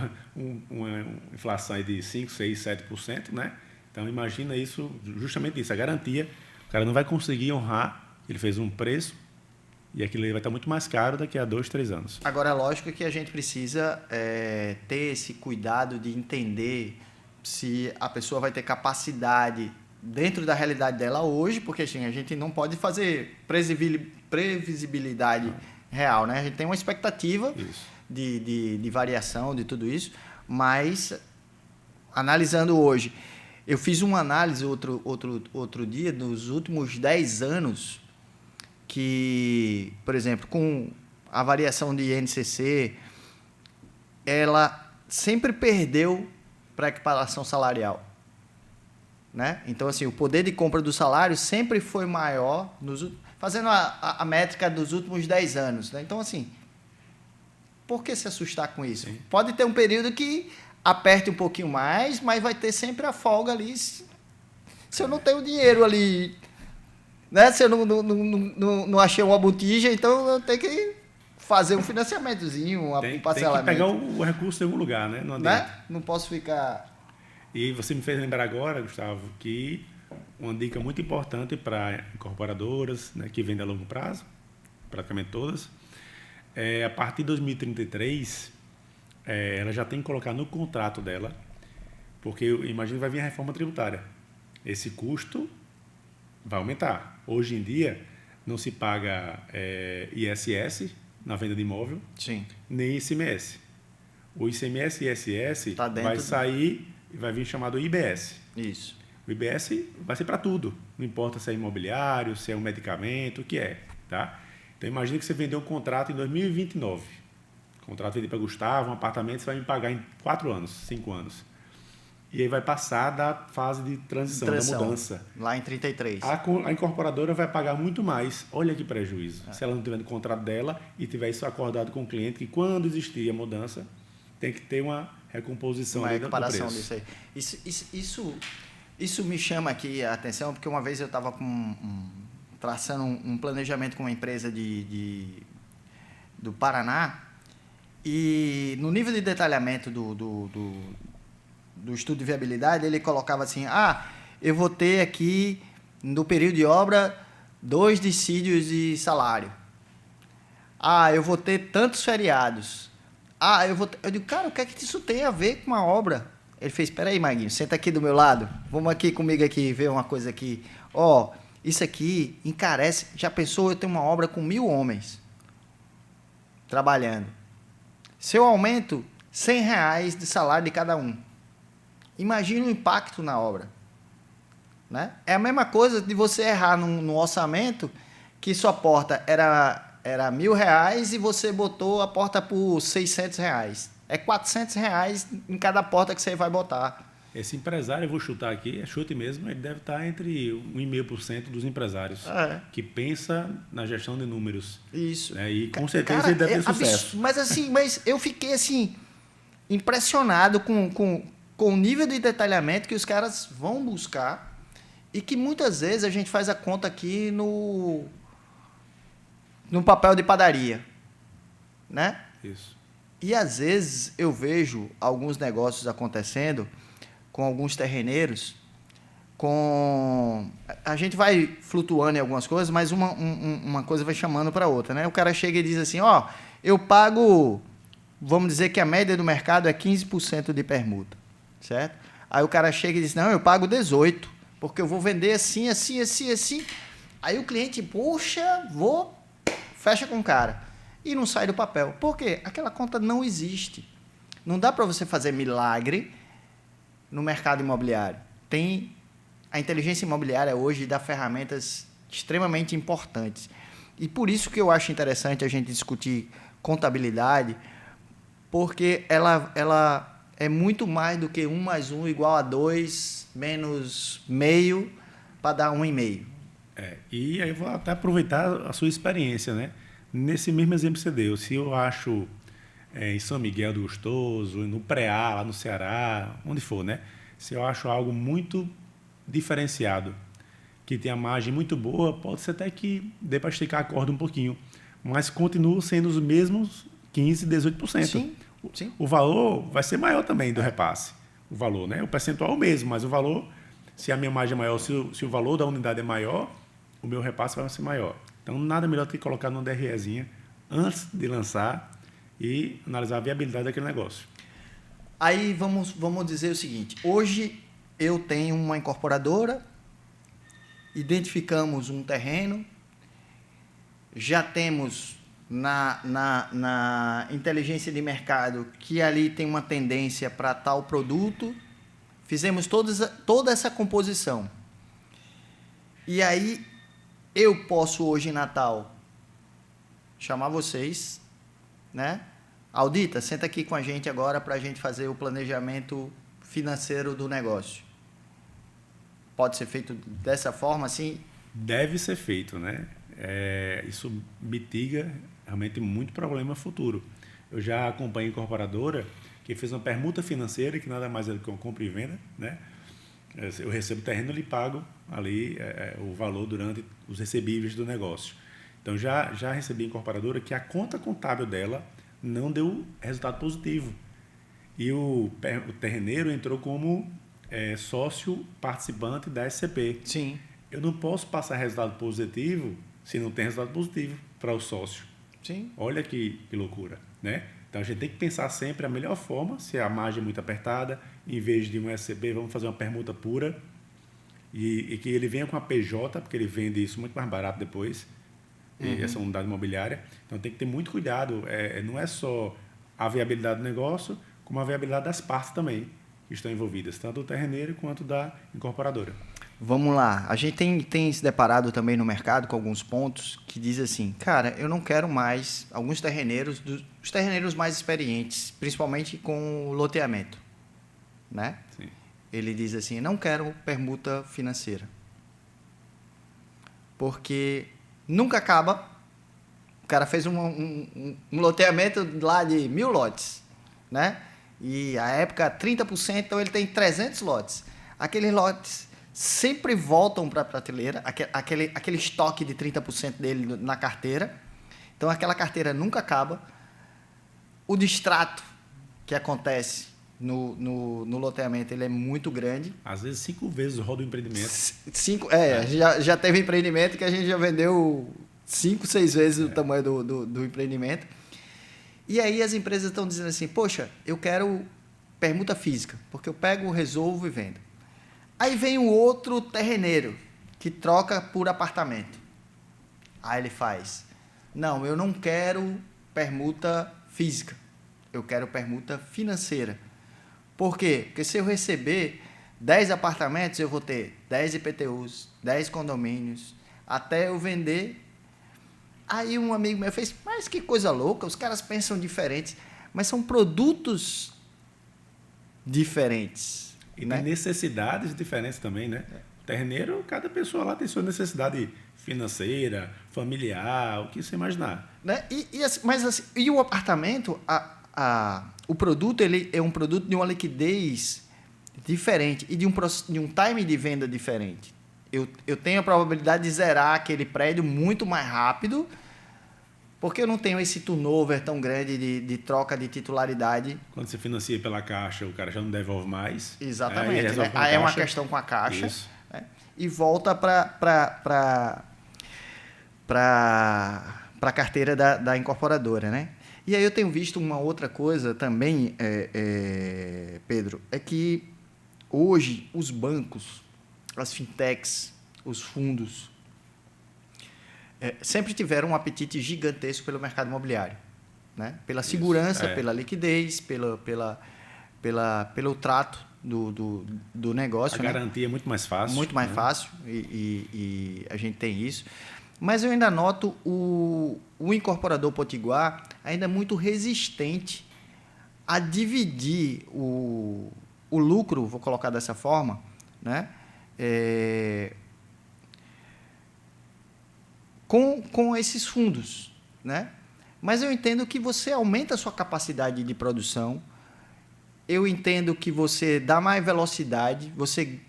uma inflação aí de 5%, 6%, 7%, né? Então, imagina isso, justamente isso, a garantia. O cara não vai conseguir honrar, ele fez um preço, e aquilo vai estar muito mais caro daqui a 2, 3 anos. Agora, é lógico que a gente precisa ter esse cuidado de entender se a pessoa vai ter capacidade dentro da realidade dela hoje, porque assim, a gente não pode fazer previsibilidade real, né? A gente tem uma expectativa de variação de tudo isso, mas analisando hoje, eu fiz uma análise outro dia dos últimos 10 anos que, por exemplo, com a variação de INCC, ela sempre perdeu para a equiparação salarial, né? Então, assim, o poder de compra do salário sempre foi maior, fazendo a métrica dos últimos 10 anos, né? Então, assim, por que se assustar com isso? Sim. Pode ter um período que aperte um pouquinho mais, mas vai ter sempre a folga ali. Se eu não tenho dinheiro ali, né? Se eu não achei uma botija, então eu tenho que fazer um financiamentozinho, um parcelamento. Tem que pegar o recurso em algum lugar, né? Não adianta. Né? Não posso ficar... E você me fez lembrar agora, Gustavo, que uma dica muito importante para incorporadoras, né, que vendem a longo prazo, praticamente todas, a partir de 2033, ela já tem que colocar no contrato dela, porque eu imagino que vai vir a reforma tributária. Esse custo vai aumentar. Hoje em dia, não se paga ISS na venda de imóvel, sim, nem ICMS. O ICMS e ISS vai sair e vai vir chamado IBS. Isso. O IBS vai ser para tudo. Não importa se é imobiliário, se é um medicamento, o que é. Tá? Então, imagine que você vendeu um contrato em 2029. O contrato veio para Gustavo, um apartamento, você vai me pagar em 4 anos, 5 anos. E aí vai passar da fase de transição, da mudança. Lá em 33. A incorporadora vai pagar muito mais. Olha que prejuízo. Se ela não tiver no contrato dela e tiver isso acordado com o cliente, que quando existir a mudança, tem que ter uma recomposição. Uma equiparação disso aí. Isso me chama aqui a atenção, porque uma vez eu estava traçando um planejamento com uma empresa do Paraná, e no nível de detalhamento do estudo de viabilidade, ele colocava assim, eu vou ter aqui, no período de obra, 2 dissídios de salário. Eu vou ter tantos feriados. Eu digo, cara, o que é que isso tem a ver com a obra? Ele fez, espera aí, Maguinho, senta aqui do meu lado, vamos aqui comigo aqui, ver uma coisa aqui. Isso aqui encarece, já pensou, eu tenho uma obra com 1.000 homens trabalhando. Se eu aumento R$100 de salário de cada um, imagina o impacto na obra. Né? É a mesma coisa de você errar no orçamento, que sua porta era R$1.000 e você botou a porta por R$600. É R$400 em cada porta que você vai botar. Esse empresário, eu vou chutar aqui, é chute mesmo, ele deve estar entre 1,5% dos empresários que pensa na gestão de números. Isso. Né? E com certeza ele deve ter sucesso. Mas eu fiquei assim, impressionado com o nível de detalhamento que os caras vão buscar e que muitas vezes a gente faz a conta aqui no papel de padaria, né? Isso. E às vezes eu vejo alguns negócios acontecendo com alguns terreneiros, a gente vai flutuando em algumas coisas, mas uma coisa vai chamando para outra, né? O cara chega e diz assim, eu pago, vamos dizer que a média do mercado é 15% de permuta, certo? Aí o cara chega e diz, não, eu pago 18%, porque eu vou vender assim, assim, assim, assim. Aí o cliente, poxa, fecha com o cara. E não sai do papel. Por quê? Aquela conta não existe. Não dá para você fazer milagre no mercado imobiliário. A inteligência imobiliária hoje dá ferramentas extremamente importantes. E por isso que eu acho interessante a gente discutir contabilidade, porque ela é muito mais do que 1 mais 1 igual a 2 menos meio para dar 1,5. E aí eu vou até aproveitar a sua experiência, né? Nesse mesmo exemplo que você deu, se eu acho em São Miguel do Gostoso, no Preá, lá no Ceará, onde for, né? Se eu acho algo muito diferenciado, que tem a margem muito boa, pode ser até que dê para esticar a corda um pouquinho, mas continua sendo os mesmos 15%, 18%. Sim. O valor vai ser maior também do repasse. O valor, né? O percentual é o mesmo, mas o valor, se a minha margem é maior, se o valor da unidade é maior, o meu repasse vai ser maior. Então, nada melhor do que colocar numa DREzinha antes de lançar e analisar a viabilidade daquele negócio. Aí vamos dizer o seguinte, hoje eu tenho uma incorporadora, identificamos um terreno, já temos na inteligência de mercado que ali tem uma tendência para tal produto, fizemos toda essa composição. E aí eu posso hoje em Natal chamar vocês, né? Audita, senta aqui com a gente agora para a gente fazer o planejamento financeiro do negócio. Pode ser feito dessa forma, assim? Deve ser feito, né? Isso mitiga realmente muito problema futuro. Eu já acompanhei incorporadora que fez uma permuta financeira, que nada mais é do que uma compra e venda, né? Eu recebo terreno e lhe pago ali o valor durante os recebíveis do negócio. Então, já recebi incorporadora que a conta contábil dela não deu resultado positivo. E o terreneiro entrou como sócio participante da SCP. Sim. Eu não posso passar resultado positivo se não tem resultado positivo para o sócio. Sim. Olha que loucura, né? Então, a gente tem que pensar sempre a melhor forma, se a margem é muito apertada, em vez de um SCP, vamos fazer uma permuta pura e que ele venha com a PJ, porque ele vende isso muito mais barato depois, essa unidade imobiliária. Então, tem que ter muito cuidado. Não é só a viabilidade do negócio, como a viabilidade das partes também que estão envolvidas, tanto do terreneiro quanto da incorporadora. Vamos lá. A gente tem se deparado também no mercado com alguns pontos que diz assim, cara, eu não quero mais alguns terreneiros, os terreneiros mais experientes, principalmente com o loteamento, né? Sim. Ele diz assim, não quero permuta financeira. Porque nunca acaba. O cara fez um loteamento lá de 1.000 lotes, né? E a época 30%, então ele tem 300 lotes. Aqueles lotes sempre voltam para a prateleira, aquele estoque de 30% dele na carteira. Então, aquela carteira nunca acaba. O distrato que acontece no loteamento, ele é muito grande. Às vezes 5 vezes roda o empreendimento. Já teve empreendimento que a gente já vendeu 5, 6 vezes o tamanho do empreendimento. E aí as empresas estão dizendo assim, poxa, eu quero permuta física, porque eu pego, resolvo e vendo. Aí vem um outro terreneiro que troca por apartamento. Aí ele faz, não, eu não quero permuta física, eu quero permuta financeira. Por quê? Porque se eu receber 10 apartamentos, eu vou ter 10 IPTUs, 10 condomínios, até eu vender. Aí um amigo meu fez, mas que coisa louca, os caras pensam diferentes, mas são produtos diferentes. E né? tem necessidades diferentes também, né? Terreneiro, cada pessoa lá tem sua necessidade financeira, familiar, o que você imaginar. Né? E o apartamento, o produto, ele é um produto de uma liquidez diferente e de um time de venda diferente. Eu tenho a probabilidade de zerar aquele prédio muito mais rápido, porque eu não tenho esse turnover tão grande de troca de titularidade. Quando você financia pela Caixa, o cara já não devolve mais. Exatamente. Né? Aí é uma questão com a Caixa. Né? E volta para a carteira da incorporadora, né? E aí eu tenho visto uma outra coisa também, Pedro, é que hoje os bancos, as fintechs, os fundos, sempre tiveram um apetite gigantesco pelo mercado imobiliário, né? Pela segurança, pela liquidez, pelo trato do negócio. A garantia é muito mais fácil. Muito mais fácil, e a gente tem isso. Mas eu ainda noto o incorporador potiguar ainda muito resistente a dividir o lucro, vou colocar dessa forma, né? Com esses fundos, né? Mas eu entendo que você aumenta a sua capacidade de produção, eu entendo que você dá mais velocidade, você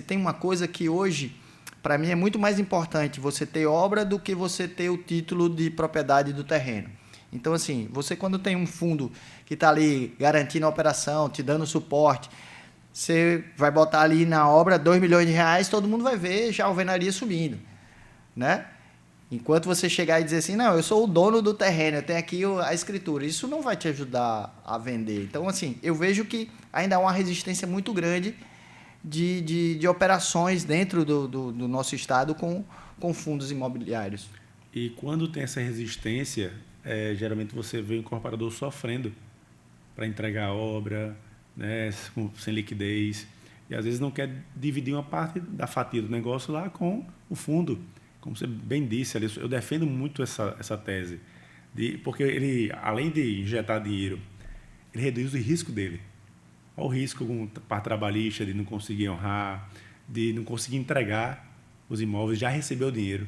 tem uma coisa que hoje, para mim, é muito mais importante você ter obra do que você ter o título de propriedade do terreno. Então, assim, você quando tem um fundo que está ali garantindo a operação, te dando suporte, você vai botar ali na obra 2 milhões de reais, todo mundo vai ver já a alvenaria subindo, né? Enquanto você chegar e dizer assim, não, eu sou o dono do terreno, eu tenho aqui a escritura, isso não vai te ajudar a vender. Então, assim, eu vejo que ainda há uma resistência muito grande de operações dentro do nosso estado com fundos imobiliários. E quando tem essa resistência, geralmente você vê o incorporador sofrendo para entregar a obra, né, sem liquidez, e às vezes não quer dividir uma parte da fatia do negócio lá com o fundo. Como você bem disse, Alice, eu defendo muito essa tese, porque ele, além de injetar dinheiro, ele reduz o risco dele. Olha o risco com parte trabalhista de não conseguir honrar, de não conseguir entregar os imóveis, já recebeu o dinheiro,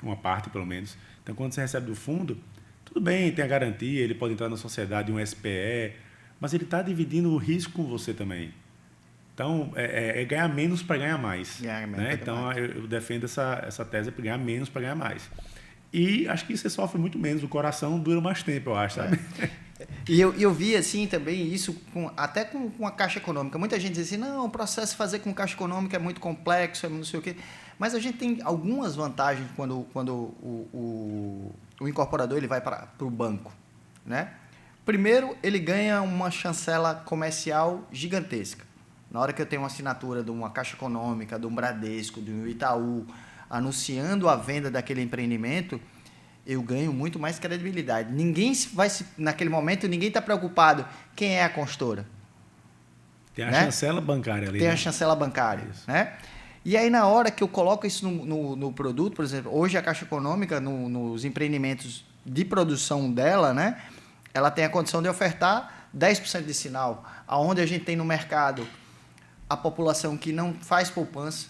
uma parte pelo menos. Então, quando você recebe do fundo, tudo bem, tem a garantia, ele pode entrar na sociedade, um SPE, mas ele está dividindo o risco com você também. Então, ganhar menos para ganhar mais. Né? Então, eu defendo essa tese para ganhar menos para ganhar mais. E acho que você sofre muito menos, o coração dura mais tempo, eu acho, sabe? E eu vi assim também isso até com a Caixa Econômica. Muita gente diz assim, não, o processo de fazer com Caixa Econômica é muito complexo, é não sei o quê. Mas a gente tem algumas vantagens quando o incorporador ele vai para o banco, né? Primeiro, ele ganha uma chancela comercial gigantesca. Na hora que eu tenho uma assinatura de uma Caixa Econômica, de um Bradesco, de um Itaú, anunciando a venda daquele empreendimento, eu ganho muito mais credibilidade. Naquele momento, ninguém está preocupado quem é a consultora. Tem a chancela bancária ali. Tem a chancela bancária. Né? E aí, na hora que eu coloco isso no produto, por exemplo, hoje a Caixa Econômica, nos empreendimentos de produção dela, né, ela tem a condição de ofertar 10% de sinal, aonde a gente tem no mercado a população que não faz poupança,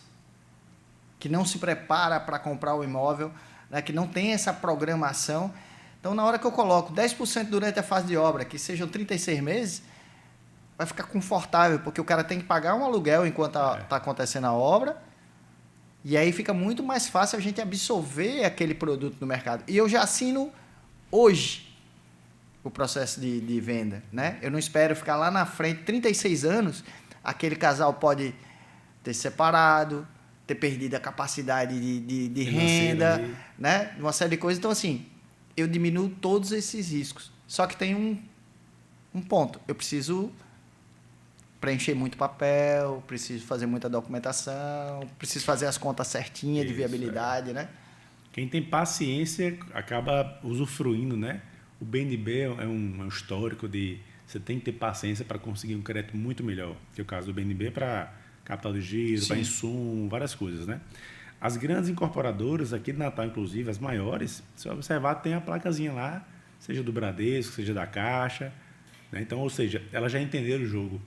que não se prepara para comprar o imóvel, né, que não tem essa programação. Então, na hora que eu coloco 10% durante a fase de obra, que sejam 36 meses, vai ficar confortável, porque o cara tem que pagar um aluguel enquanto está acontecendo a obra, e aí fica muito mais fácil a gente absorver aquele produto no mercado. E eu já assino hoje o processo de venda, né? Eu não espero ficar lá na frente, 36 anos, aquele casal pode ter separado, ter perdido a capacidade de renda, né? Uma série de coisas. Então, assim, eu diminuo todos esses riscos. Só que tem um ponto. Eu preciso preencher muito papel, preciso fazer muita documentação, preciso fazer as contas certinhas de viabilidade, né? Quem tem paciência acaba usufruindo, né? O BNB é um histórico de você tem que ter paciência para conseguir um crédito muito melhor. Que é o caso do BNB para capital de giro, para insumo, várias coisas, né? As grandes incorporadoras aqui de Natal, inclusive, as maiores, se você observar, tem a placazinha lá, seja do Bradesco, seja da Caixa, né? Então, ou seja, elas já entenderam o jogo.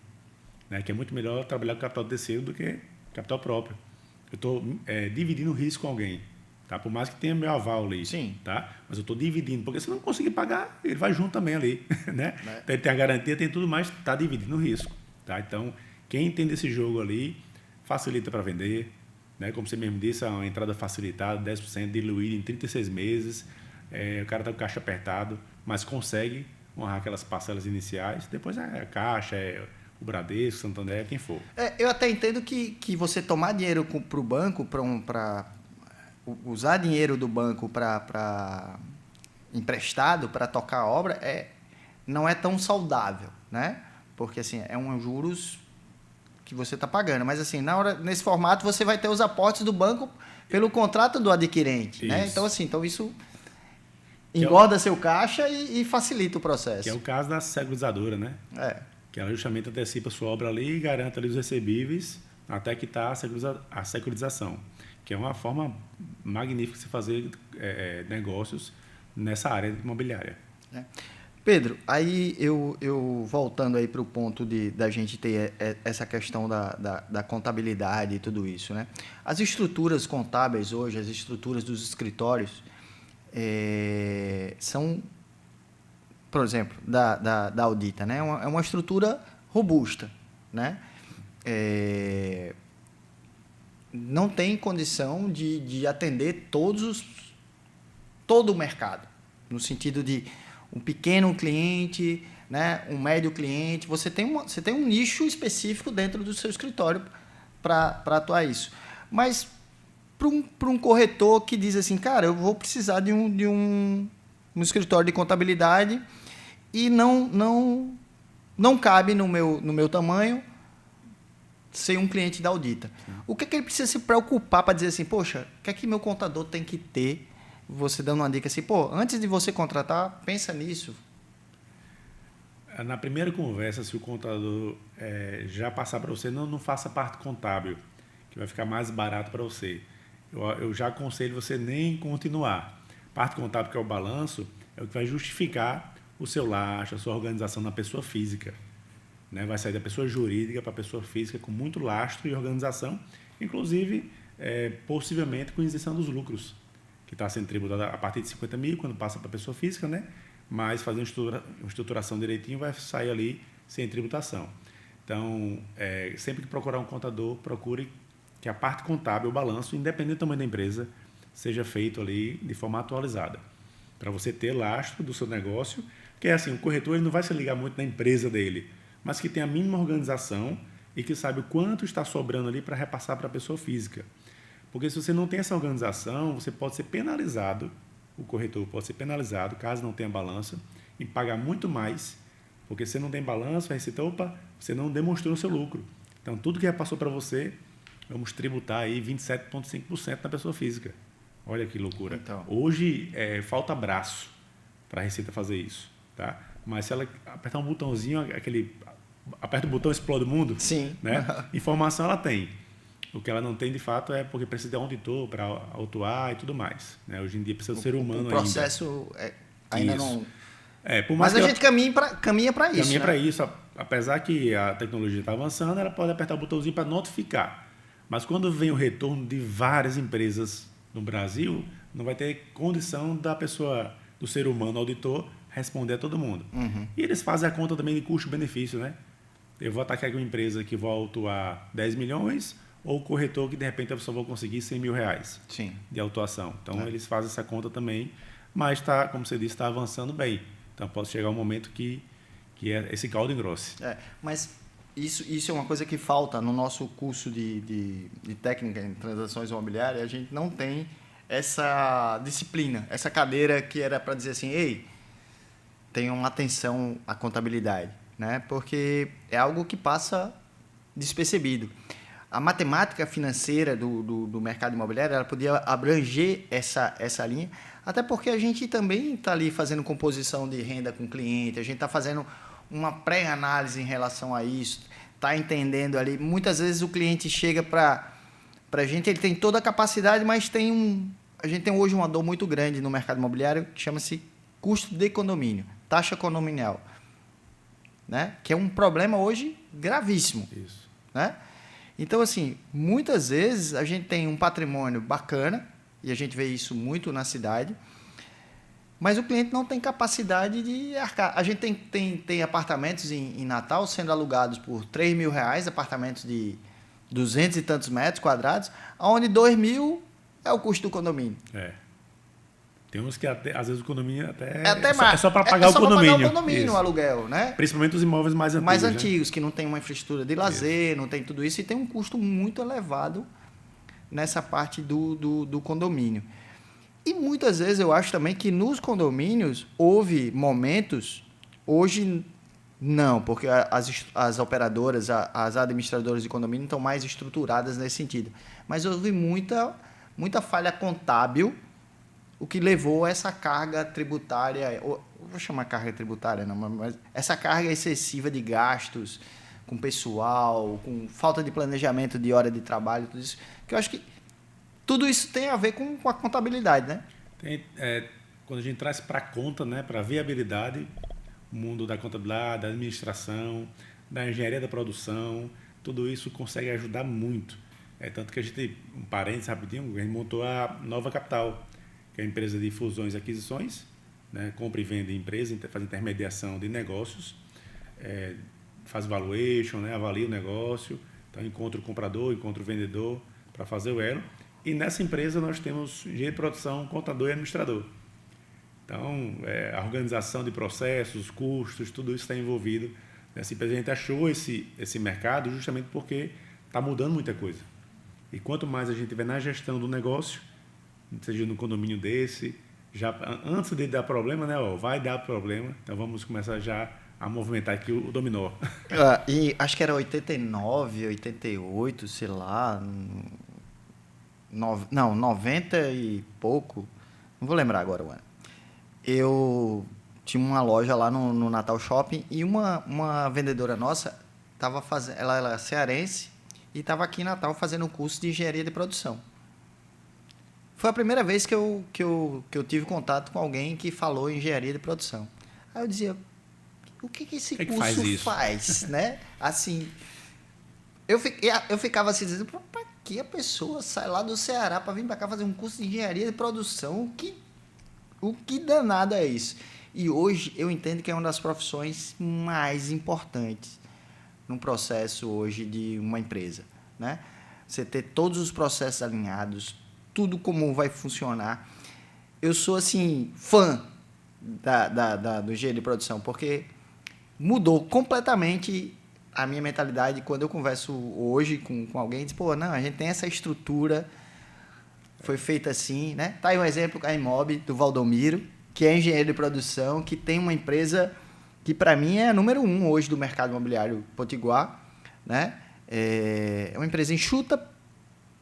né? Que é muito melhor trabalhar com capital terceiro do que capital próprio. Eu estou dividindo o risco com alguém. Tá? Por mais que tenha meu aval ali. Sim. Tá? Mas eu estou dividindo, porque se eu não conseguir pagar, ele vai junto também ali. Né? Então, ele tem a garantia, tem tudo mais, está dividindo o risco. Tá? Então, quem entende esse jogo ali, facilita para vender. Né? Como você mesmo disse, é uma entrada facilitada, 10% diluída em 36 meses. O cara está com o caixa apertado, mas consegue honrar aquelas parcelas iniciais. Depois é a Caixa, o Bradesco, Santander, quem for. Eu até entendo que você tomar dinheiro para o banco, para usar dinheiro do banco para emprestado para tocar a obra, não é tão saudável, né? Porque assim, é um juros que você está pagando. Mas assim, nesse formato você vai ter os aportes do banco pelo contrato do adquirente. Né? Então, assim, isso engorda seu caixa e facilita o processo. Que é o caso da seguradizadora, né? Que ela justamente antecipa a sua obra ali e garante ali os recebíveis até que está a securitização, que é uma forma magnífica de se fazer negócios nessa área imobiliária. Pedro, aí eu voltando aí para o ponto da gente ter essa questão da contabilidade e tudo isso, né? As estruturas contábeis hoje, as estruturas dos escritórios, são, por exemplo, da Audita, né? É uma estrutura robusta, né? Não tem condição de atender todo o mercado, no sentido de um pequeno cliente, né? Um médio cliente. Você tem um nicho específico dentro do seu escritório para atuar isso. Mas para um corretor que diz assim, cara, eu vou precisar de um escritório de contabilidade e não cabe no meu tamanho ser um cliente da Audita. O que ele precisa se preocupar para dizer assim, poxa, o que é que meu contador tem que ter? Você dando uma dica assim, antes de você contratar, pensa nisso. Na primeira conversa, se o contador já passar para você, não faça parte contábil, que vai ficar mais barato para você. Eu já aconselho você nem continuar. Parte contábil, que é o balanço, é o que vai justificar o seu lastro, a sua organização na pessoa física. Né? Vai sair da pessoa jurídica para a pessoa física com muito lastro e organização, inclusive, possivelmente, com isenção dos lucros, que está sendo tributado a partir de 50 mil, quando passa para a pessoa física, né? Mas fazendo uma estruturação direitinho, vai sair ali sem tributação. Então, sempre que procurar um contador, procure que a parte contábil, o balanço, independente do tamanho da empresa, seja feito ali de forma atualizada, para você ter lastro do seu negócio, que é assim, o corretor ele não vai se ligar muito na empresa dele, mas que tem a mínima organização e que sabe o quanto está sobrando ali para repassar para a pessoa física. Porque se você não tem essa organização, você pode ser penalizado, o corretor pode ser penalizado, caso não tenha balança, em pagar muito mais, porque você não tem balanço, a Receita, você não demonstrou o seu lucro. Então, tudo que repassou para você, vamos tributar aí 27,5% na pessoa física. Olha que loucura. Então. Hoje, falta braço para a Receita fazer isso. Tá? Mas se ela apertar um botãozinho, aperta o botão, explode o mundo. Sim. Né? Informação ela tem. O que ela não tem, de fato, é porque precisa de auditor para autuar e tudo mais. Né? Hoje em dia precisa do ser humano ainda. O processo ainda isso. não... Mas a gente caminha para isso. Caminha para isso. Apesar que a tecnologia está avançando, ela pode apertar o botãozinho para notificar. Mas quando vem o retorno de várias empresas no Brasil, não vai ter condição da pessoa, do ser humano auditor, responder a todo mundo. Uhum. E eles fazem a conta também de custo-benefício. Né? Eu vou atacar aqui uma empresa que vai autuar 10 milhões... ou o corretor que, de repente, a pessoa vai conseguir 100 mil reais de autuação. Então, eles fazem essa conta também, mas, como você disse, está avançando bem. Então, pode chegar um momento que esse caldo engrosse. Mas isso é uma coisa que falta no nosso curso de técnica em transações imobiliárias. A gente não tem essa disciplina, essa cadeira que era para dizer assim, ei, tenham atenção à contabilidade, né? Porque é algo que passa despercebido. A matemática financeira do mercado imobiliário, ela podia abranger essa linha, até porque a gente também está ali fazendo composição de renda com o cliente, a gente está fazendo uma pré-análise em relação a isso, está entendendo ali. Muitas vezes o cliente chega para a gente, ele tem toda a capacidade, mas a gente tem hoje uma dor muito grande no mercado imobiliário que chama-se custo de condomínio, taxa condominial. né? Que é um problema hoje gravíssimo. Isso. Né? Então, assim, muitas vezes a gente tem um patrimônio bacana, e a gente vê isso muito na cidade, mas o cliente não tem capacidade de arcar. A gente tem apartamentos em Natal sendo alugados por R$3.000, apartamentos de 200 e tantos metros quadrados, onde 2.000 é o custo do condomínio. Tem uns que até, às vezes o condomínio até mais. É só para pagar o condomínio. Pagar o condomínio, o aluguel, né? Principalmente os imóveis mais antigos. Mais antigos, que não tem uma infraestrutura de lazer, isso. Não tem tudo isso, e tem um custo muito elevado nessa parte do condomínio. E muitas vezes eu acho também que nos condomínios houve momentos, hoje não, porque as operadoras, as administradoras de condomínio estão mais estruturadas nesse sentido. Mas houve muita falha contábil, o que levou a essa carga tributária, vou chamar carga tributária, não, mas essa carga excessiva de gastos com pessoal, com falta de planejamento de hora de trabalho, tudo isso, que eu acho que tudo isso tem a ver com a contabilidade, né? Quando a gente traz para a conta, né, para a viabilidade, o mundo da contabilidade, da administração, da engenharia da produção, tudo isso consegue ajudar muito. Tanto que a gente, um parênteses rapidinho, a gente montou a Nova Capital, que é a empresa de fusões e aquisições, né, compra e vende empresa, faz intermediação de negócios, faz valuation, né, avalia o negócio, então encontra o comprador, encontra o vendedor para fazer o elo. E nessa empresa nós temos engenheiro de produção, contador e administrador. Então, a organização de processos, custos, tudo isso está envolvido nessa empresa. A gente achou esse mercado justamente porque está mudando muita coisa. E quanto mais a gente tiver na gestão do negócio, seja no condomínio desse, já antes de dar problema, né? Vai dar problema, então vamos começar já a movimentar aqui o dominó. E acho que era 89, 88, sei lá, 90 e pouco, não vou lembrar agora o ano. Eu tinha uma loja lá no Natal Shopping e uma vendedora nossa estava fazendo, ela é cearense e estava aqui em Natal fazendo um curso de engenharia de produção. Foi a primeira vez que eu tive contato com alguém que falou em engenharia de produção. Aí eu dizia, o que esse curso faz, né? Assim, eu ficava assim dizendo, para que a pessoa sai lá do Ceará para vir para cá fazer um curso de engenharia de produção? O que danado é isso? E hoje eu entendo que é uma das profissões mais importantes num processo hoje de uma empresa, né? Você ter todos os processos alinhados, tudo como vai funcionar. Eu sou, assim, fã do engenheiro de produção, porque mudou completamente a minha mentalidade quando eu converso hoje com alguém. Diz, pô, não, a gente tem essa estrutura, foi feita assim, né? Tá aí um exemplo, a Imob, do Valdomiro, que é engenheiro de produção, que tem uma empresa que, para mim, é a número 1 hoje do mercado imobiliário potiguar, né? É uma empresa enxuta,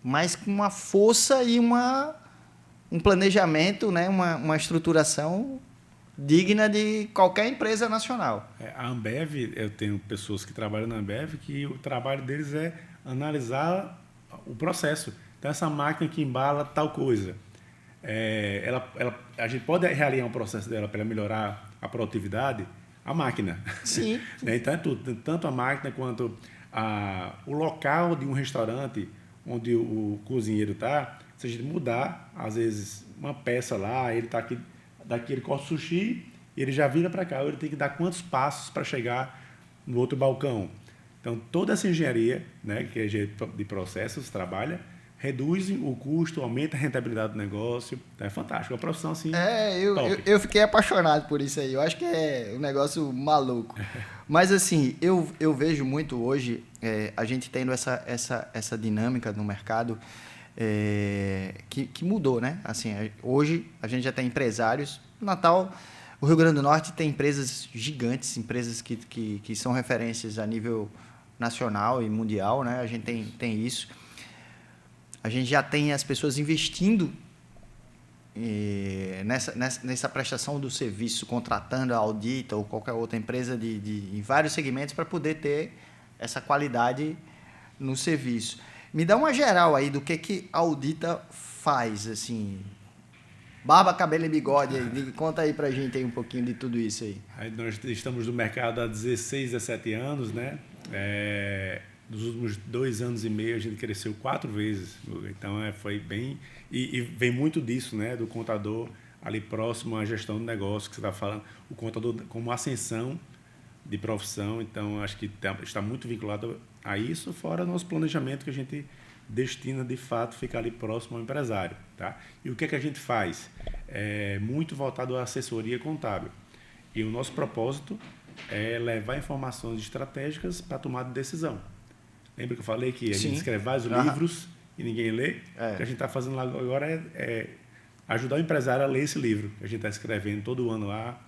mas com uma força e um planejamento, né? Uma estruturação digna de qualquer empresa nacional. A Ambev, eu tenho pessoas que trabalham na Ambev que o trabalho deles é analisar o processo. Então, essa máquina que embala tal coisa, a gente pode realinhar um processo dela para melhorar a produtividade, a máquina. Sim. Então, é tudo, tanto a máquina quanto o local de um restaurante onde o cozinheiro está. Se a gente mudar, às vezes, uma peça lá, ele está aqui, daqui ele corta o sushi, ele já vira para cá, ele tem que dar quantos passos para chegar no outro balcão. Então, toda essa engenharia, né, que é engenharia de processos, trabalha, reduz o custo, aumenta a rentabilidade do negócio. Então, é fantástico, é uma profissão assim. Eu fiquei apaixonado por isso aí. Eu acho que é um negócio maluco. Mas, assim, eu vejo muito hoje, a gente tendo essa dinâmica no mercado, que mudou, né? Assim, hoje a gente já tem empresários. No Natal, o Rio Grande do Norte tem empresas gigantes, empresas que são referências a nível nacional e mundial, né? A gente tem isso. A gente já tem as pessoas investindo nessa prestação do serviço, contratando a Audita ou qualquer outra empresa em vários segmentos para poder ter essa qualidade no serviço. Me dá uma geral aí do que a Audita faz, assim, Barba, cabelo e bigode aí. Conta aí pra gente aí um pouquinho de tudo isso aí. Aí nós estamos no mercado há 16, 17 anos, né? Nos últimos 2 anos e meio a gente cresceu 4 vezes. Então foi bem... E vem muito disso, né? Do contador ali próximo à gestão do negócio que você está falando. O contador como ascensão de profissão. Então acho que está muito vinculado a isso, fora nosso planejamento que a gente destina de fato ficar ali próximo ao empresário, tá? E o que é que a gente faz? Muito voltado à assessoria contábil. E o nosso propósito é levar informações estratégicas para tomar de decisão. Lembra que eu falei que a gente escreve vários livros e ninguém lê? O que a gente está fazendo lá agora é ajudar o empresário a ler esse livro que a gente está escrevendo todo ano lá.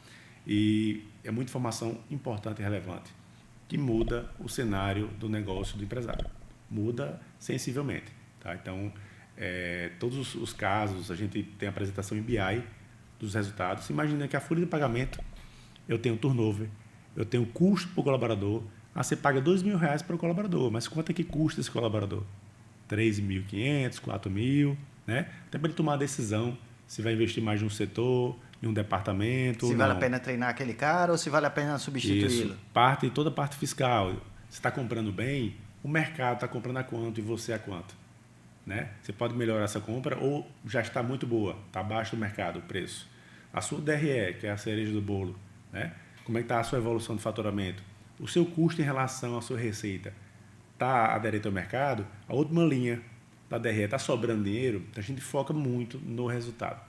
E é muita informação importante e relevante que muda o cenário do negócio do empresário. Muda sensivelmente, tá? Então, todos os casos, a gente tem apresentação em BI dos resultados. Imagina que a folha de pagamento, eu tenho turnover, eu tenho custo para o colaborador. Você paga R$2.000 para o colaborador, mas quanto é que custa esse colaborador? 3.500, 4.000, né? Até para ele tomar a decisão se vai investir mais num setor, em um departamento. Se vale a pena treinar aquele cara ou se vale a pena substituí-lo. Isso, toda a parte fiscal. Você está comprando bem, o mercado está comprando a quanto e você a quanto, né? Você pode melhorar essa compra ou já está muito boa, está abaixo do mercado o preço. A sua DRE, que é a cereja do bolo, né? Como é que está a sua evolução de faturamento? O seu custo em relação à sua receita está aderente ao mercado? A última linha da DRE está sobrando dinheiro? A gente foca muito no resultado,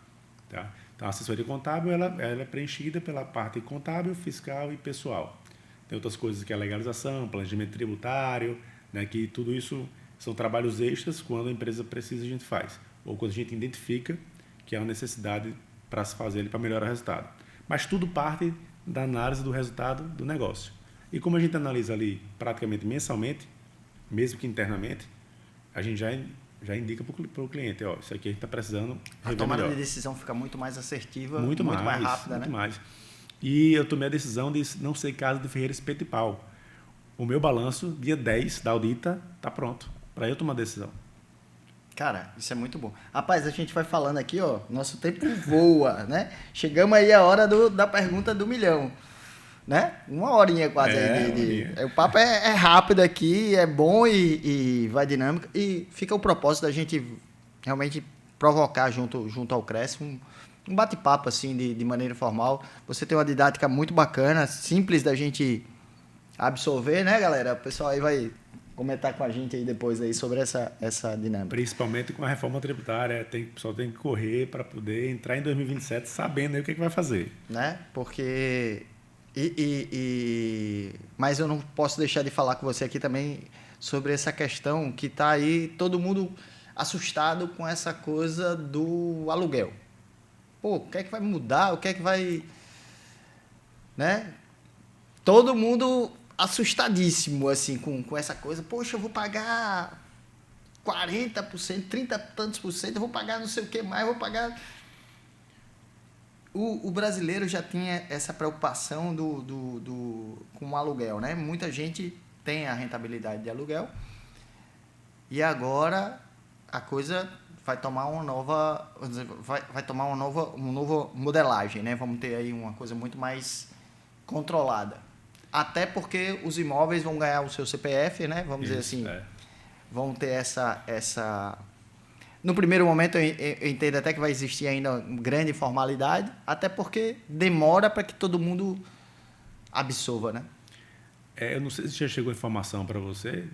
tá? Então, a assessoria contábil ela é preenchida pela parte contábil, fiscal e pessoal. Tem outras coisas que é legalização, planejamento tributário, né, que tudo isso são trabalhos extras quando a empresa precisa a gente faz. Ou quando a gente identifica que há uma necessidade para se fazer para melhorar o resultado. Mas tudo parte da análise do resultado do negócio. E como a gente analisa ali praticamente mensalmente, mesmo que internamente, a gente já indica para o cliente, ó, isso aqui a gente está precisando a tomada de decisão fica muito mais assertiva, muito mais rápida, muito né? mais. E eu tomei a decisão de não ser casa de Ferreira Espeto e Pau. O meu balanço, dia 10 da audita, está pronto para eu tomar a decisão. Cara, isso é muito bom. Rapaz, a gente vai falando aqui, ó, nosso tempo voa, né? Chegamos aí a hora da pergunta do milhão, né? 1 horinha quase aí. O papo é rápido aqui, é bom e vai dinâmico. E fica o propósito da gente realmente provocar junto ao Cresce um bate-papo assim de maneira informal. Você tem uma didática muito bacana, simples da gente absorver, né, galera? O pessoal aí vai comentar com a gente aí depois aí sobre essa dinâmica. Principalmente com a reforma tributária, o pessoal tem que correr para poder entrar em 2027 sabendo aí o que vai fazer. Né? Porque... Mas eu não posso deixar de falar com você aqui também sobre essa questão que está aí todo mundo assustado com essa coisa do aluguel. Pô, o que é que vai mudar? O que é que vai... Né? Todo mundo assustadíssimo assim, com essa coisa. Poxa, eu vou pagar 40%, 30 tantos por cento, eu vou pagar não sei o que mais, eu vou pagar... O brasileiro já tinha essa preocupação com o aluguel, né? Muita gente tem a rentabilidade de aluguel e agora a coisa vai tomar uma nova modelagem, né? Vamos ter aí uma coisa muito mais controlada. Até porque os imóveis vão ganhar o seu CPF, né? Vamos dizer assim, vão ter essa... No primeiro momento, eu entendo até que vai existir ainda grande formalidade, até porque demora para que todo mundo absorva, né? Eu não sei se já chegou informação para você,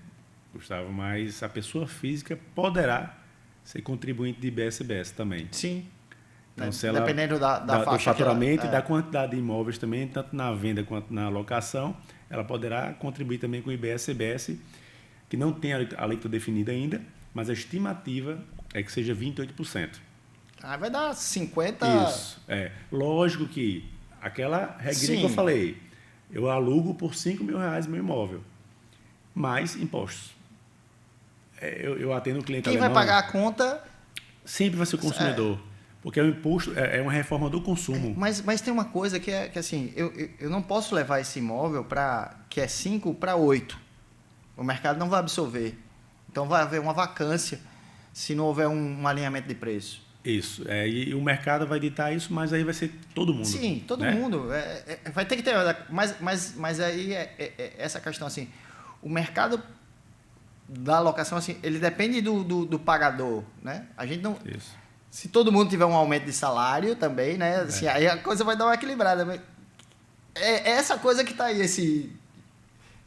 Gustavo, mas a pessoa física poderá ser contribuinte de IBS-CBS também. Sim. Então, se dependendo da faixa do faturamento e da quantidade de imóveis também, tanto na venda quanto na locação, ela poderá contribuir também com o IBS-CBS, que não tem a alíquota definida ainda, mas a estimativa é que seja 28%. Vai dar 50%. Isso. Lógico que aquela regrinha que eu falei, eu alugo por R$5.000 meu imóvel, mais impostos. Eu atendo o cliente alemão. Quem vai pagar a conta? Sempre vai ser o consumidor. Porque o imposto é uma reforma do consumo. Mas tem uma coisa que assim, eu não posso levar esse imóvel que é 5 para 8. O mercado não vai absorver. Então vai haver uma vacância se não houver um alinhamento de preço. Isso. E o mercado vai ditar isso, mas aí vai ser todo mundo. Sim, todo né? mundo. Vai ter que ter. Mas aí essa questão assim. O mercado da locação, assim, ele depende do pagador, né? A gente não. Isso. Se todo mundo tiver um aumento de salário também, né? Assim, aí a coisa vai dar uma equilibrada. Mas é essa coisa que está aí,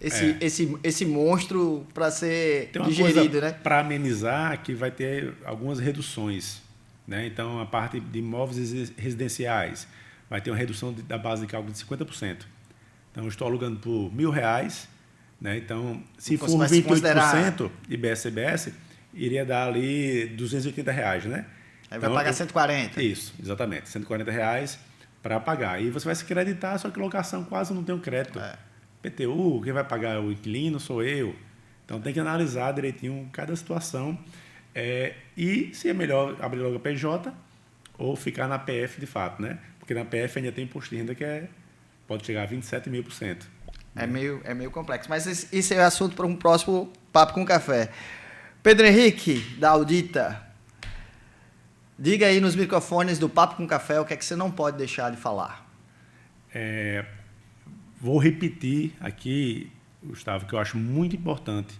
esse monstro para ser Tem uma digerido, coisa né? para amenizar que vai ter algumas reduções, né? Então, a parte de imóveis residenciais vai ter uma redução da base de cálculo de 50%. Então, eu estou alugando por R$1.000, né? Então, se for 28% IBS-CBS, iria dar ali R$280, né? Aí então, vai pagar 140. Isso, exatamente. R$140 para pagar. E você vai se creditar, só que locação quase não tem um crédito. PTU, quem vai pagar o inquilino sou eu. Então tem que analisar direitinho cada situação e se é melhor abrir logo a PJ ou ficar na PF de fato, né? Porque na PF ainda tem imposto de renda que pode chegar a 27.000%. É meio complexo. Mas esse é assunto para um próximo Papo com Café. Pedro Henrique, da Audita, diga aí nos microfones do Papo com Café o que é que você não pode deixar de falar. Vou repetir aqui, Gustavo, que eu acho muito importante.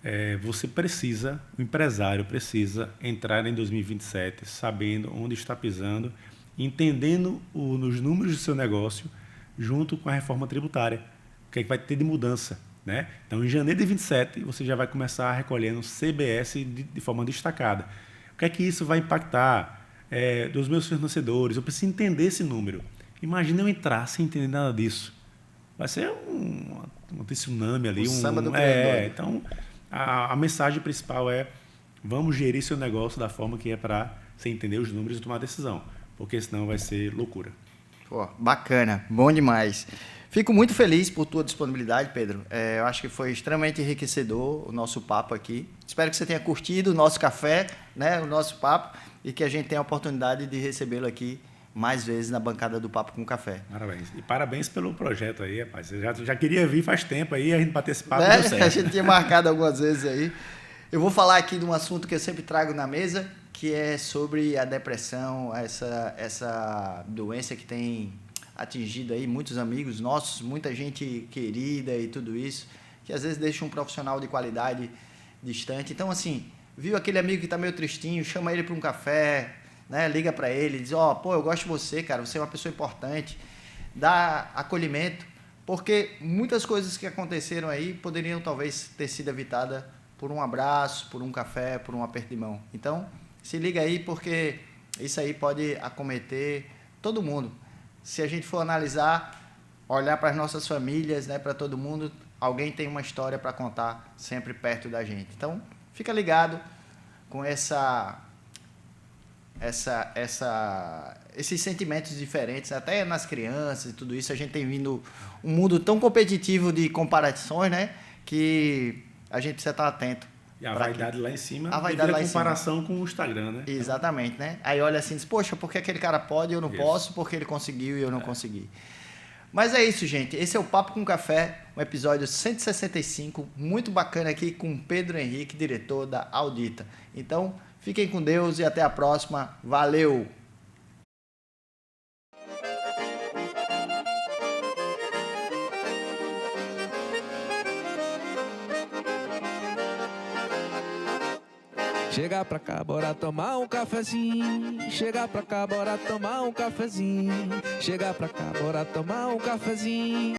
O empresário precisa entrar em 2027 sabendo onde está pisando, entendendo os números do seu negócio, junto com a reforma tributária, o que é que vai ter de mudança, né? Então, em janeiro de 27, você já vai começar recolhendo CBS de forma destacada. O que é que isso vai impactar dos meus fornecedores? Eu preciso entender esse número. Imagina eu entrar sem entender nada disso. Vai ser um tsunami ali. Samba do criador. Então, a mensagem principal vamos gerir seu negócio da forma que é para você entender os números e tomar decisão, porque senão vai ser loucura. Pô, bacana, bom demais. Fico muito feliz por tua disponibilidade, Pedro. Eu acho que foi extremamente enriquecedor o nosso papo aqui. Espero que você tenha curtido o nosso café, né, o nosso papo, e que a gente tenha a oportunidade de recebê-lo aqui mais vezes na bancada do Papo com Café. Parabéns. E parabéns pelo projeto aí, rapaz. Eu já queria vir faz tempo aí, a gente bater esse papo, Né? deu certo. A gente tinha marcado algumas vezes aí. Eu vou falar aqui de um assunto que eu sempre trago na mesa, que é sobre a depressão, essa doença que tem atingido aí muitos amigos nossos, muita gente querida e tudo isso, que às vezes deixa um profissional de qualidade distante. Então, assim, viu aquele amigo que está meio tristinho, chama ele para um café, né? Liga para ele, diz, pô, eu gosto de você, cara, você é uma pessoa importante, dá acolhimento, porque muitas coisas que aconteceram aí poderiam talvez ter sido evitadas por um abraço, por um café, por um aperto de mão. Então, se liga aí, porque isso aí pode acometer todo mundo. Se a gente for analisar, olhar para as nossas famílias, né, para todo mundo, alguém tem uma história para contar sempre perto da gente. Então, fica ligado com esses sentimentos diferentes, até nas crianças e tudo isso. A gente tem vindo um mundo tão competitivo de comparações, né, que a gente precisa estar atento. E a vaidade lá em cima, a vaidade lá em comparação com o Instagram, né? Exatamente, né? Aí olha assim, diz, poxa, por que aquele cara pode e eu não posso, porque ele conseguiu e eu não consegui. Mas é isso, gente. Esse é o Papo com Café, um episódio 165, muito bacana aqui com Pedro Henrique, diretor da Audita. Então, fiquem com Deus e até a próxima. Valeu! Chega pra cá, bora tomar um cafezinho. Chega pra cá, bora tomar um cafezinho. Chega pra cá, bora tomar um cafezinho.